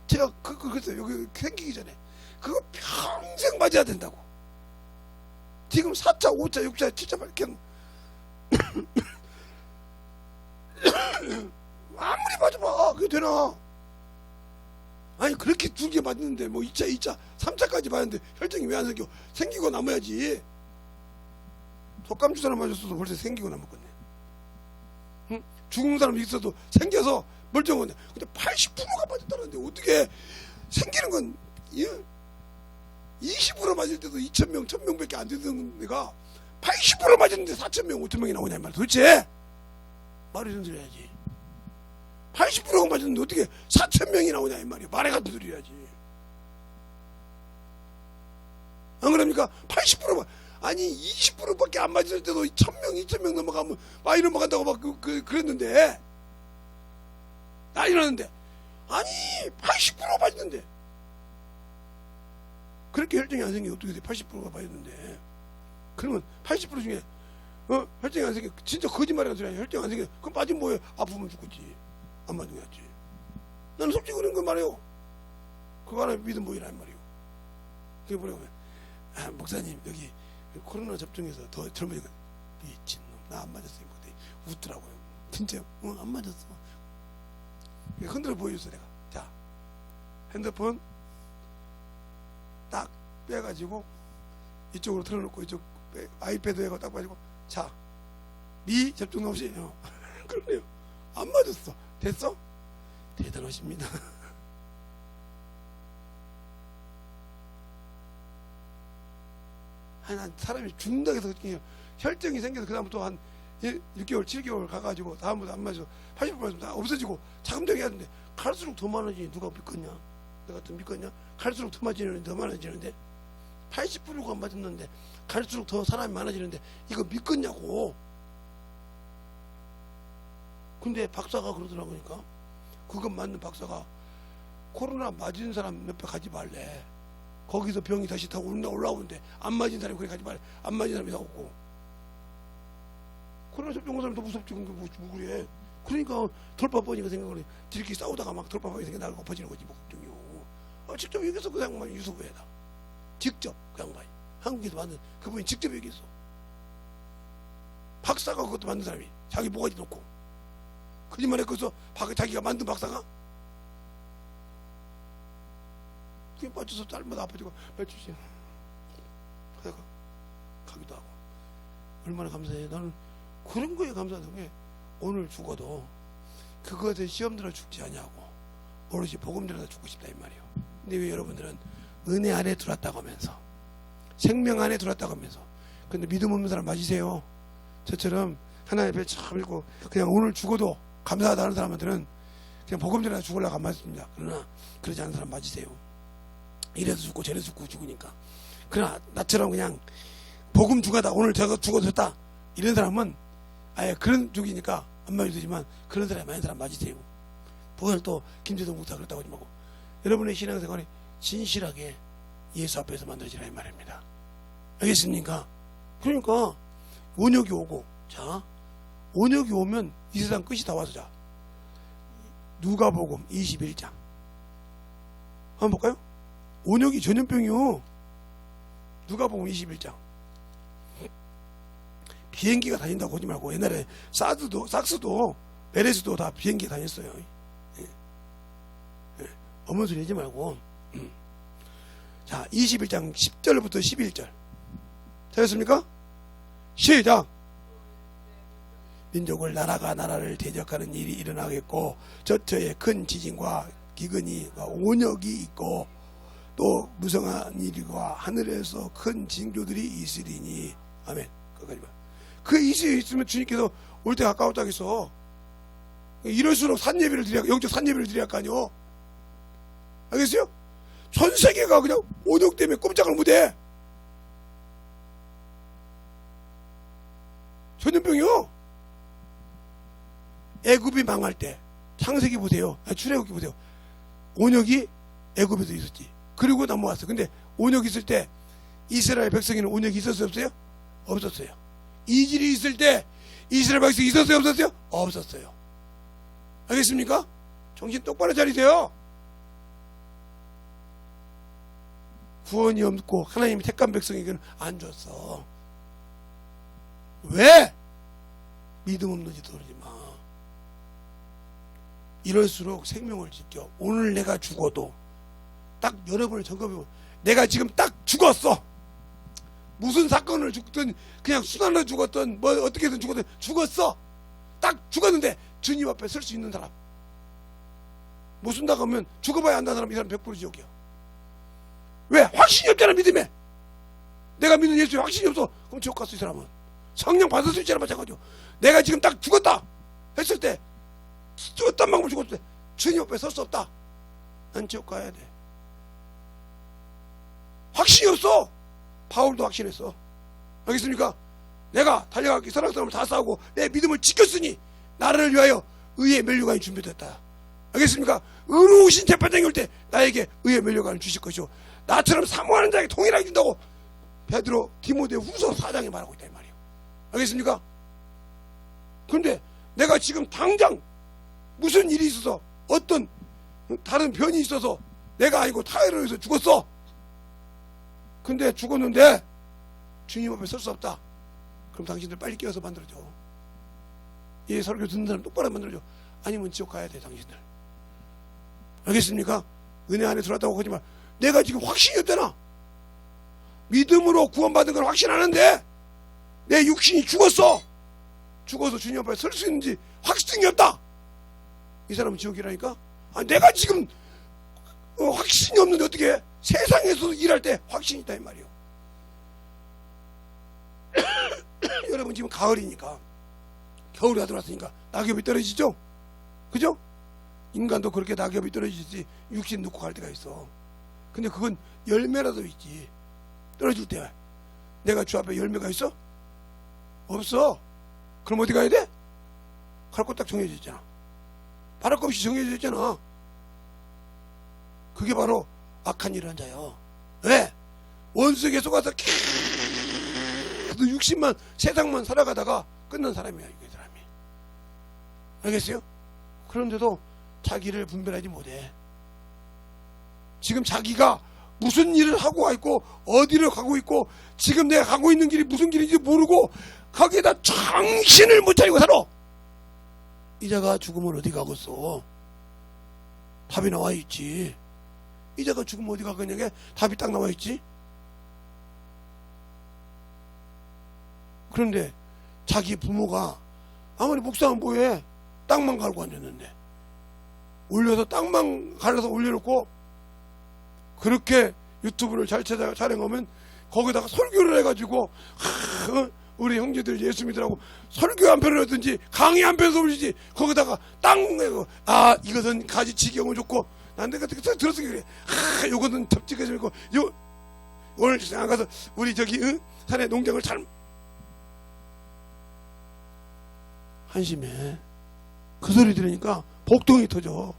제가 그래서 여기 생기기 전에 그거 평생 맞아야 된다고. 지금 4차, 5차, 6차, 7차 그냥 아무리 맞아봐 그게 되나? 아니 그렇게 2개 맞는데 뭐 2차, 3차까지 맞는데 혈증이 왜 안 생겨? 생기고 남아야지. 독감 주사를 맞았어도 벌써 생기고 남았겠네. 응? 죽은 사람 있어도 생겨서 멀쩡한데 근데 80%가 맞았다는데 어떻게 생기는 건 20% 맞을 때도 2,000명, 1,000명밖에 안 되던 애가 80% 맞았는데 4,000명, 5,000명이 나오냐 이 말이야. 도대체 말이 좀 들어야지. 80%가 맞았는데 어떻게 4,000명이 나오냐 이 말이야. 말에 같은 소리 해야지. 안 그럽니까? 80%만 아니 20%밖에 안 맞을 때도 1,000명, 2,000명 넘어가면 많이 넘어간다고 막 그랬는데 난리 났는데 아니 80% 맞았는데 그렇게 혈증이 안 생겨. 어떻게 돼? 80%가 맞았는데 그러면 80% 중에 혈증이 안 생겨. 진짜 거짓말이라는 소리 아니야. 혈증 안 생겨. 그럼 빠지면 뭐해? 아프면 죽겠지. 안 맞는 게 낫지. 나는 솔직히 그런 거 말해요. 그거 하나 믿음 보이란 말이에요. 그게 뭐라고 해? 목사님 여기 코로나 접종해서 더 젊어지고 미친놈 나 안 맞았어요. 그때 웃더라고요. 진짜 안 맞았어. 흔들어 보여줬어 내가. 자 핸드폰 딱 빼가지고 이쪽으로 틀어놓고 이쪽 아이패드 해고 딱 빠지고 자 미 접종 없이 그러네요. 안 맞았어. 됐어? 대단하십니다. 한 사람이 죽는다 해서 혈증이 생겨서 그 다음부터 한 6개월 7개월 가가지고 다음부터 안 맞아서 80% 다 없어지고 자금되게 하는데 갈수록 더 많아지니 누가 믿겠냐? 내가 더 믿겠냐? 갈수록 더 맞지는데 더 많아지는데 80%가 안 맞았는데 갈수록 더 사람이 많아지는데 이거 믿겠냐고. 근데 박사가 그러더라고니까 그건 맞는 박사가 코로나 맞은 사람 옆에 가지 말래. 거기서 병이 다시 타고 올라오는데 안 맞은 사람이 그래 가지 말래. 안 맞은 사람이 다 없고 코로나 접종한 사람이 더 무섭지. 그게 뭐 그래. 그러니까 돌파번이가 생각을 들끼리 싸우다가 막 돌파번이 생겨 나를 엎어지는 거지 뭐 걱정이요. 직접 얘기했어. 그 양반이 유튜브에다 직접 그 양반이 한국에서 만든 그분이 직접 얘기했어. 박사가 그것도 만든 사람이 자기 모가지 놓고 거짓말 했거서 자기가 만든 박사가 그게 빠져서 딸마다 아파지고 며칠씩 하다가 가기도 하고. 얼마나 감사해. 나는 그런 거에 감사하는 게 오늘 죽어도 그것에 시험 들어 죽지 않냐고 오롯이 복음 들어서 죽고 싶다 이 말이에요. 근데 왜 여러분들은 은혜 안에 들어왔다고 하면서 생명 안에 들어왔다고 하면서 근데 믿음 없는 사람 맞으세요. 저처럼 하나님 앞에 참 읽고 그냥 오늘 죽어도 감사하다 하는 사람들은 그냥 복음 전에 죽으려고 안 맞습니다. 그러나 그러지 않는 사람 맞으세요. 이래서 죽고 저래서 죽고 죽으니까. 그러나 나처럼 그냥 복음 죽어다 오늘 저거 죽어졌다 이런 사람은 아예 그런 죽이니까 안 맞아도 되지만 그런 사람이 많은 사람 맞으세요. 그걸 또 김재동 목사 그렇다고 하지 말고 여러분의 신앙생활이 진실하게 예수 앞에서 만들어지라 이 말입니다. 알겠습니까? 그러니까 온역이 오고 자 온역이 오면 이 세상 끝이 다 와서 자 누가복음 21장 한번 볼까요? 온역이 전염병이요. 누가복음 21장 비행기가 다닌다고 하지 말고 옛날에 삭스도 메레스도 다 비행기 다녔어요. 예. 예. 어머니 소리 하지 말고 자 21장 10절부터 11절 되셨습니까? 시작. 민족을 나라가 나라를 대적하는 일이 일어나겠고 저처에 큰 지진과 기근이 온역이 있고 또 무성한 일과 하늘에서 큰 징조들이 있으리니 아멘. 거기까지 봐. 그 이시에 있으면 주님께서 올 때 가까웠다 했어. 이럴수록 산예배를 드려야 영적 산예배를 드려야 할 거 아니요. 알겠어요? 전 세계가 그냥 온역 때문에 꼼짝을 못해. 전염병이요. 애굽이 망할 때 창세기 보세요. 출애굽기 보세요. 온역이 애굽에도 있었지. 그리고 넘어왔어. 근데 온역이 있을 때 이스라엘 백성에는 온역이 있었어요? 없어요? 없었어요. 이질이 있을 때 이스라엘 백성이 있었어요? 없었어요? 없었어요. 알겠습니까? 정신 똑바로 차리세요. 구원이 없고 하나님이 택한 백성에게는 안 줬어. 왜? 믿음 없는 짓 하지 마. 이럴수록 생명을 지켜. 오늘 내가 죽어도 딱 여러분을 점검해보면 내가 지금 딱 죽었어. 무슨 사건을 죽든 그냥 수단으로 죽었든 뭐 어떻게든 죽었든 죽었어. 딱 죽었는데 주님 앞에 설 수 있는 사람 못 쓴다고 하면 죽어봐야 한다는 사람 이 사람 100% 지옥이야. 왜? 확신이 없잖아. 믿음에 내가 믿는 예수에 확신이 없어. 그럼 지옥 갔어. 이 사람은 성령 받을 수 있잖아. 마찬가지로 내가 지금 딱 죽었다 했을 때 어떤 방법을 죽었을 때 주님 앞에 설 수 없다. 난 지옥 가야 돼. 확신이 없어. 바울도 확신했어. 알겠습니까? 내가 달려가기 선한 싸움을 다 싸우고 내 믿음을 지켰으니 나를 위하여 의의 면류관이 준비됐다. 알겠습니까? 의로우신 재판장이 올 때 나에게 의의 면류관을 주실 것이요 나처럼 사모하는 자에게 통일하게 준다고 베드로 디모데 후서 4장에 말하고 있다 이 말이에요. 알겠습니까? 그런데 내가 지금 당장 무슨 일이 있어서 어떤 다른 변이 있어서 내가 아니고 타이로 해서 죽었어. 근데 죽었는데 주님 앞에 설 수 없다. 그럼 당신들 빨리 깨어서 만들어줘. 이 설교 듣는 사람 똑바로 만들어줘. 아니면 지옥 가야 돼 당신들. 알겠습니까? 은혜 안에 들어왔다고 하지 마. 내가 지금 확신이 없잖아. 믿음으로 구원받은 걸 확신하는데 내 육신이 죽었어. 죽어서 주님 앞에 설 수 있는지 확신이 없다. 이 사람은 지옥이라니까. 내가 지금 확신이 없는데 어떻게 해? 세상에서 일할 때 확신이 있다 이 말이에요. 여러분 지금 가을이니까 겨울이 다 들어왔으니까 낙엽이 떨어지죠? 그죠? 인간도 그렇게 낙엽이 떨어지지 육신 놓고 갈 때가 있어. 근데 그건 열매라도 있지. 떨어질 때 내가 주 앞에 열매가 있어? 없어. 그럼 어디 가야 돼? 갈 곳 딱 정해져 있잖아. 바랄 것 없이 정해져 있잖아. 그게 바로 악한 일을 한 자요. 왜? 원수에게 속아서 계속 육신만 세상만 살아가다가 끝난 사람이야 이 사람이. 알겠어요? 그런데도 자기를 분별하지 못해. 지금 자기가 무슨 일을 하고 있고 어디를 가고 있고 지금 내가 가고 있는 길이 무슨 길인지 모르고 거기에다 정신을 못 차리고 살아. 이자가 죽으면 어디 가겠어? 답이 나와 있지. 이자가 죽으면 어디 가겠냐게 답이 딱 나와 있지. 그런데 자기 부모가 아무리 목사는 뭐해? 땅만 갈고 앉았는데 올려서 땅만 갈라서 올려놓고 그렇게 유튜브를 잘 촬영하면 거기다가 설교를 해가지고 우리 형제들 예수 믿으라고 설교 한 편을 하든지 강의 한 편을 올리지 거기다가 땅 이것은 가지치기 하면 좋고 난 내가 들었으니까 그래. 요거는 덥지게 있고 오늘 나가서 우리 저기 산에 농장을 잘 한심해. 그 소리 들으니까 복동이 터져.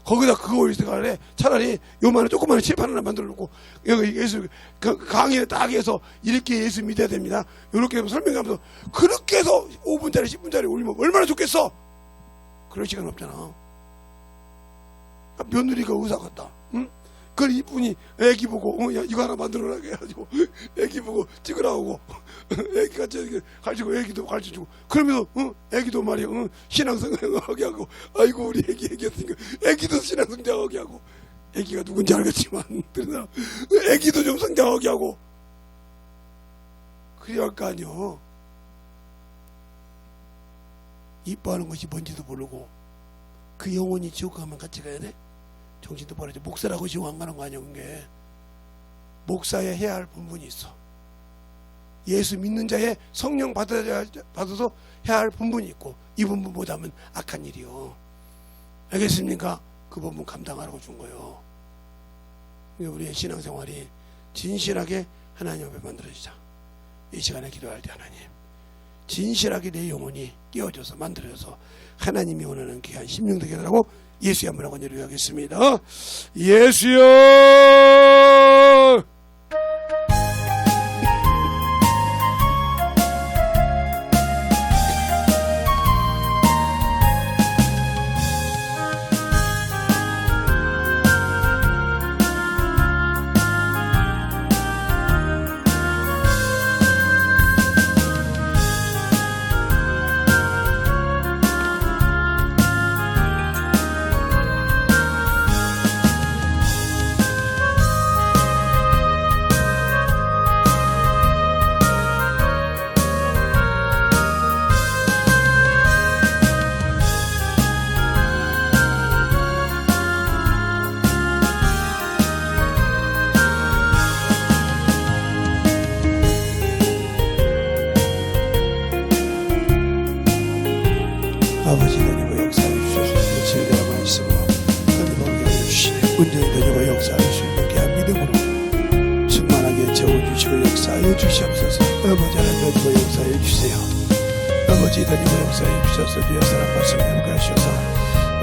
거기다 그거 올릴 생각을 해. 차라리 요만한 조그마한 칠판 하나 만들어 놓고 여기 예수 강의에 딱 해서 이렇게 예수 믿어야 됩니다. 이렇게 설명하면서 그렇게 해서 5분짜리 10분짜리 올리면 얼마나 좋겠어. 그럴 시간 없잖아. 며느리가 의사 같다. 응? 그걸 이쁜이 애기 보고 야 이거 하나 만들어라 해가지고 애기 보고 찍으라고 애기 같이 가르치고 애기도 가르쳐주고 그러면서 애기도 말이야 신앙생활하게 하고 아이고 우리 애기 애기였으니까 애기도 신앙성장하게 하고 애기가 누군지 알겠지만 그러나 애기도 좀 성장하게 하고 그래야 할 거 아니여. 이뻐하는 것이 뭔지도 모르고 그 영혼이 지옥 가면 같이 가야 돼? 정신도 빠르지. 목사라고 지금 안 가는 거 아니야. 그게 목사에 해야 할 본분이 있어. 예수 믿는 자의 성령 받아서 해야 할 본분이 있고 이 본분 못하면 악한 일이요. 알겠습니까? 그 본분 감당하라고 준 거요. 우리의 신앙생활이 진실하게 하나님 앞에 만들어지자. 이 시간에 기도할 때 하나님 진실하게 내 영혼이 깨어져서 만들어져서 하나님이 원하는 귀한 심령 되게 하라고 예수의 한번 하고 기도하겠습니다. 예수여 아버지 하나님의 역사해 주셔서 며칠 내가 말씀으로 하나님께 해주시네. 온전히 하나님의 역사할 수 있는 귀한 믿음으로 충만하게 채워주시고 역사하여 주시옵소서. 아버지 하나님의 역사해 주세요. 아버지 하나님의 역사해 주셔서 주의 사랑과 승리를 하셔서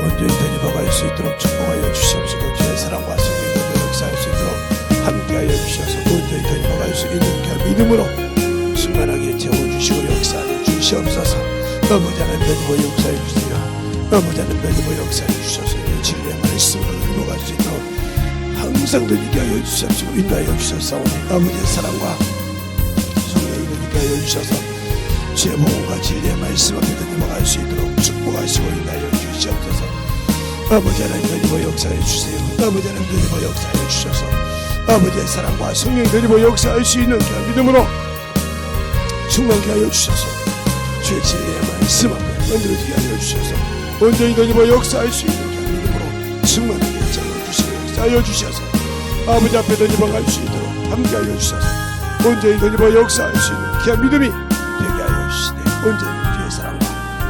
온전히 하나님과 갈 수 있도록 축복하여 주시옵소서. 주의 사랑과 승리를 역사할 수 있도록 함께하여 주셔서 온전히 하나님과 수 있는 그 믿음으로 충만하게 채워주시고 역사하여 주시옵소서. 아버지 하나님 믿음으로 역사해 주세요. 아버지 하나님 믿음으로 역사해 주셔서 진리의 말씀으로 넘어갈 수 있도록 항상 너희에게 하여 주시옵시고 인도하여 주셔서 아버지의 사랑과 성령이 너희에게 하여 주셔서 주의 복음과 진리의 말씀 앞에 넘어갈 수 있도록 축복하시고 인도하여 주시옵소서. 아버지 하나님 너희로 역사해 주세요. 아버지 하나님 너희로 역사해 주셔서 아버지의 사랑과 성령이 너희로 역사할 수 있는 그 믿음으로 충만케 하여 주셔서 주의 진리의 말씀 앞에 만들어지게 하여 주셔서 온전히 너희로 역사할 수 있는 그 믿음으로 충만하게 채워주시고 역사하여 주셔서 아버지 앞에 너희로 갈 수 있도록 함께하여 주셔서 온전히 너희로 역사할 수 있는 그 믿음이 되게 하여 주시되 온전히 주의 사랑과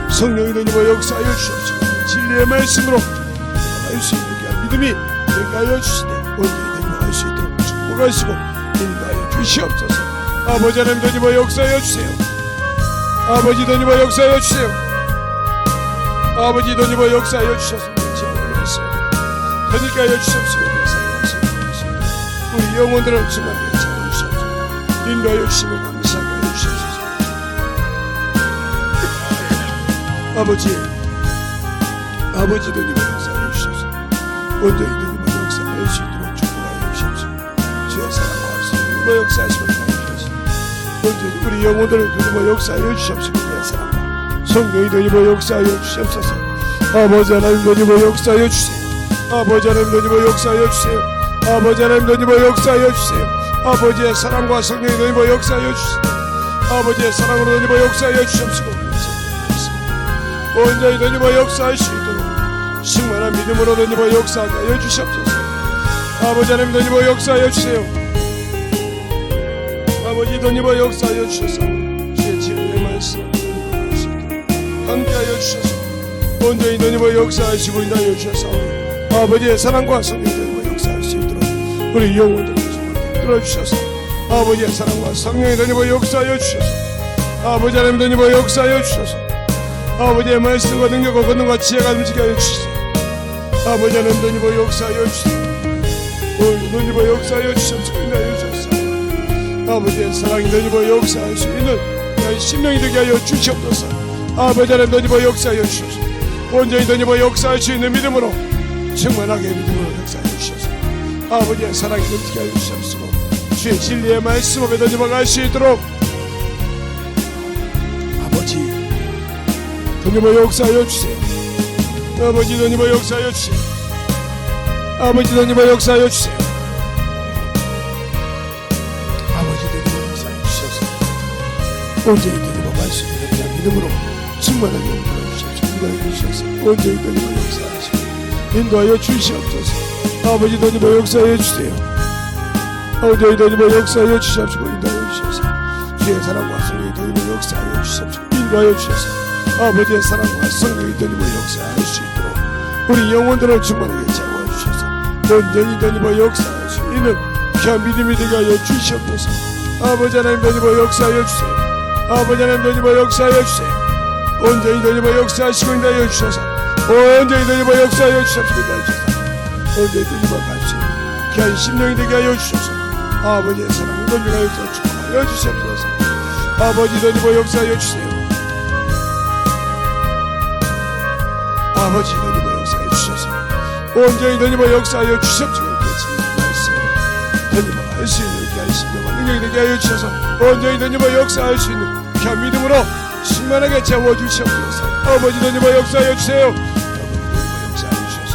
성령이 너희로 역사하여 주셔서 진리의 말씀으로 할 수 있는 그 믿음이 되게 하여 주시되 온전히 너희로 갈 수 있도록 축복하시고 인도하여 주시옵소서. 아버지 하나님 너희로 역사하여 주세요. 아버지 너희로 역사하여 주세요. 아버지 너희로 역사하여 주셔서 하늘께 하여 주시옵시고 우리 영혼들을 충만하게 채워주시옵소서. 인도하여 주심을 감사하게 하여 주시옵소서. 아버지 너희로 역사하여 주셔서 온전히 너희로 역사할 수 있도록 축복하여 주시옵소서. 주의 사랑과 성령으로 역사하시고 우리 영혼들을 너희로 역사하여 주시옵시고 내 사랑과 성령이 너희로 역사하여 주시옵소서. 아버지 하나님 너희로 역사하여 주세요. 아버지 하나님 너희로 역사하여 주세요. 아버지 하나님 너희로 역사하여 주세요. 아버지의 사랑과 성령이 너희로 역사하여 주시고 아버지의 사랑으로 너희로 역사하여 주시옵시고 온전히 너희로 역사할 수 있도록 충만한 믿음으로 너희로 역사하게 하여 주시옵소서. 아버지 하나님 너희로 역사하여 주세요. 아버지 너희로 역사하여 주셔서 주의 진리의 말씀 함께하여 주셔서 온전히 너희로 역사하시고 인도하여 주셔서 아버지의 사랑과 성령이 너희로 역사할 수 있도록 우리 영혼들을 들어주셔서 아버지의 사랑과 성령이 너희로 역사하여 주셔서 아버지 하나님 너희로 역사하여 주셔서 아버지의 말씀과 능력과 권능과 지혜가 움직여 하여 주시소. 아버지 하나님 너희로 역사하여 주시소. 너희로 역사하여 주시옵소서. 인도하여 주셔서 아버지의 사랑이 너희로 역사할 수 있는 나의 심령이 되게 하여 주시옵소서. 아버지 하나님 너희로 역사하여 주셔서 온전히 너희로 역사할 수 있는 믿음으로 충만하게 믿음으로 역사하여 주셔서 아버지의 사랑이 넘치게 하여 주시옵소서. 주의 진리의 말씀 앞에 너희로 갈 수 있도록 아버지 너희로 역사하여 주세요. 아버지 너희로 역사하여 주세요. 아버지 너희로 역사하여 주세요. 온전히 너희로 갈 수 있는 그냥 믿음으로 충만하게 인도하여 주시옵소서. 인도하여 주셔서 온전히 너희로 역사하시고 인도하여 주시옵소서. 아버지 너희로 역사하여 주세요. 온전히 너희로 역사하여 주시옵시고 인도하여 주셔서 주의 사랑과 성령이 너희로 역사하여 주시옵시고 인도하여 주셔서 아버지의 사랑과 성령이 너희로 역사할 수 있도록 우리 영혼들을 충만하게 채워주셔서 온전히 너희로 역사할 수 있는 귀한 믿음이 되게 하여 주시옵소서. 아버지 하나님 너희로 역사하여 주세요. 아버지 하나님 너희로 역사하여 주세요. 온전히 너희로 역사하시고 인도하여 주셔서 온전히 너희로 역사하여 주시옵시고 인도하여 주셔서 온전히 너희로 갈 수 있는 귀한 심령이 되게 하여 주셔서 아버지의 사랑을 너희로 축복하여 주시옵소서. 아버지 너희로 역사하여 주세요. 아버지 너희로 역사하여 주셔서 온전히 너희로 역사하여 주시옵시고 너희로 할 수 있는 귀한 심령과 능력이 되게 하여 주셔서 온전히 너희로 역사할 수 있는 귀한 믿음으로 충만하게 채워주시옵소서. 아버지 너희로 역사하여 주세요. 아버지 너희로 역사하여 주셔서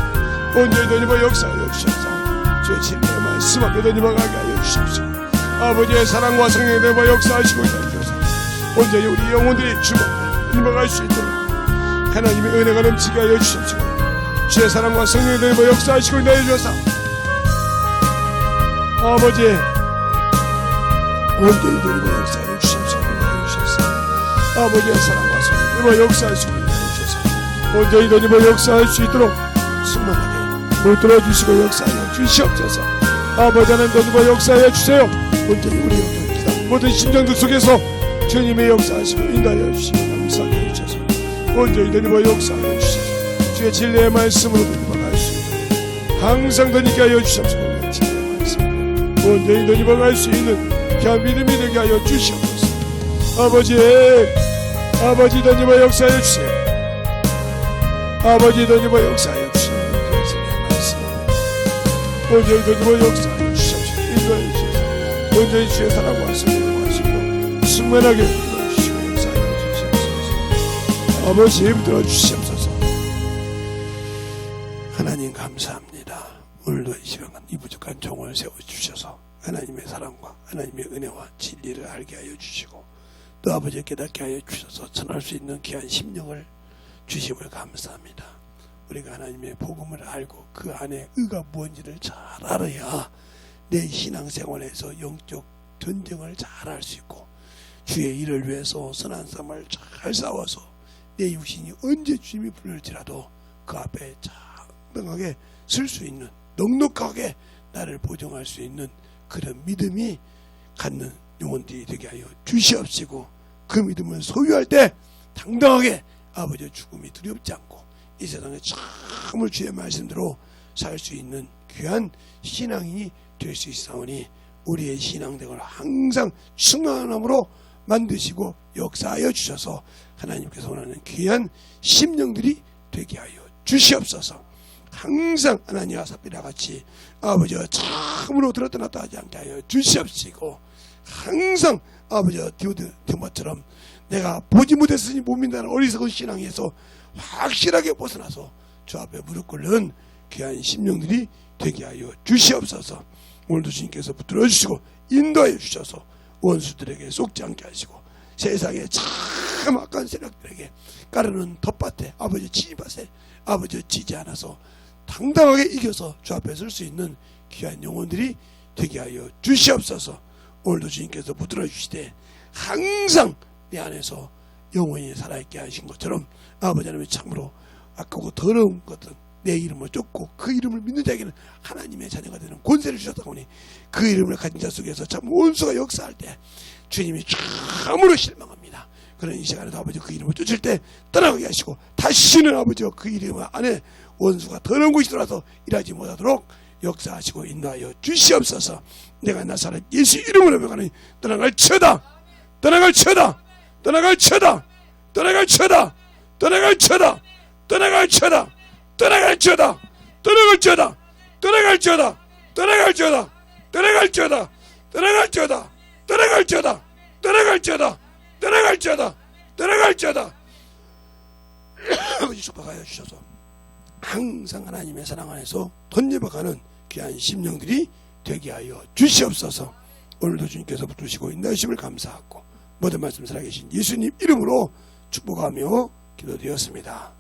온전히 너희로 역사하여 주셔서 주의 진리의 말씀 앞에 너희로 가게 하여 주시옵소서. 아버지의 사랑과 성령이 너희로 역사하시고 있다는 주셔서 온전히 우리 영혼들이 주먹을 갈 수 있도록 하나님의 은혜가 넘치게 하여 주시옵소서. 주의 사랑과 성령이 너희로 역사하시고 있다는 주셔서 아버지 온전히 너희로 역사하여 주시옵소서. 아버지의 사랑과 성령으로 역사하시고 인도하여 주셔서 온전히 너희로 역사할 수 있도록 충만하게 붙들어 주시고 역사하여 주시옵소서. 아버지 하나님 너희로 역사하여 주세요. 온전히 우리 영혼들 모든 심정들 속에서 주님의 역사하시고 인도하여 주시고 감사하게 해주셔서 온전히 너희로 역사하여 주셔서 주의 진리의 말씀으로 너희로 갈 수 있도록 항상 너희께 하여 주시옵소서. 진리의 말씀 온전히 너희로 갈 수 있는 귀한 믿음이 되게 하여 주시옵소서. 아버지 더님의 역사해 주세요. 아버지 더님의 역사해 주세요. 예수님의 말씀 온전히 더님의 역사해 주시옵소서. 인도해 주셔서 온전히 주의 사랑과 성령을 하시고 충만하게 불러주시고 역사해 주시옵소서. 아버지 힘들어 주시옵소서. 하나님 감사합니다. 오늘도 이 시간 이 부족한 종을 세워주셔서 하나님의 사랑과 하나님의 은혜와 진리를 알게 하여 주시고 또 아버지 깨닫게 하여 주셔서 전할 수 있는 귀한 심령을 주심을 감사합니다. 우리가 하나님의 복음을 알고 그 안에 의가 무엇인지를 잘 알아야 내 신앙생활에서 영적 전쟁을 잘 할 수 있고 주의 일을 위해서 선한 삶을 잘 싸워서 내 육신이 언제 주님이 부를지라도 그 앞에 장등하게 쓸 수 있는 넉넉하게 나를 보정할 수 있는 그런 믿음이 갖는 영혼들이 되게 하여 주시옵시고 그 믿음을 소유할 때 당당하게 아버지의 죽음이 두렵지 않고 이 세상에 참을 주의 말씀대로 살 수 있는 귀한 신앙인이 될 수 있사오니 우리의 신앙생활을 항상 충만함으로 만드시고 역사하여 주셔서 하나님께서 원하는 귀한 심령들이 되게 하여 주시옵소서. 항상 하나님과 삽비라 같이 아버지와 참으로 들었다 놨다 하지 않게 하여 주시옵시고 항상 아버지와 디모처럼 내가 보지 못했으니 못 믿는다는 어리석은 신앙에서 확실하게 벗어나서 주 앞에 무릎 꿇는 귀한 심령들이 되게 하여 주시옵소서. 오늘도 주님께서 붙들어 주시고 인도해 주셔서 원수들에게 속지 않게 하시고 세상에 참 악한 세력들에게 까르는 텃밭에 아버지 진입하세 아버지 지지 않아서 당당하게 이겨서 주 앞에 설 수 있는 귀한 영혼들이 되게 하여 주시옵소서. 오늘도 주님께서 붙들어 주시되 항상 내 안에서 영원히 살아있게 하신 것처럼 아버지 하나님의 참으로 아까고 더러운 것은 내 이름을 쫓고 그 이름을 믿는 자에게는 하나님의 자녀가 되는 권세를 주셨다고 하니 그 이름을 가진 자 속에서 참 원수가 역사할 때 주님이 참으로 실망합니다. 그런 이 시간에도 아버지 그 이름을 쫓을 때 떠나게 하시고 다시는 아버지와 그 이름 안에 원수가 더러운 곳이 들어와서 일하지 못하도록 역사하시고 인도하여 주시옵소서. 내가 나사렛 예수 이름으로 명하니 떠나갈지어다 떠나갈지어다 떠나갈지어다 떠나갈지어다 떠나갈지어다 떠나갈지어다 떠나갈지어다 떠나갈지어다 떠나갈지어다 떠나갈지어다 떠나갈지어다 떠나갈지어다 떠나갈지어다 떠나갈지어다 떠나갈지어다 떠나갈지어다 아버지 축복하여 주셔서 항상 하나님의 사랑 안에서 던져가는 귀한 심령들이 되게 하여 주시옵소서. 오늘도 주님께서 붙드시고 인도하심을 감사하고 모든 말씀 살아계신 예수님 이름으로 축복하며 기도드렸습니다.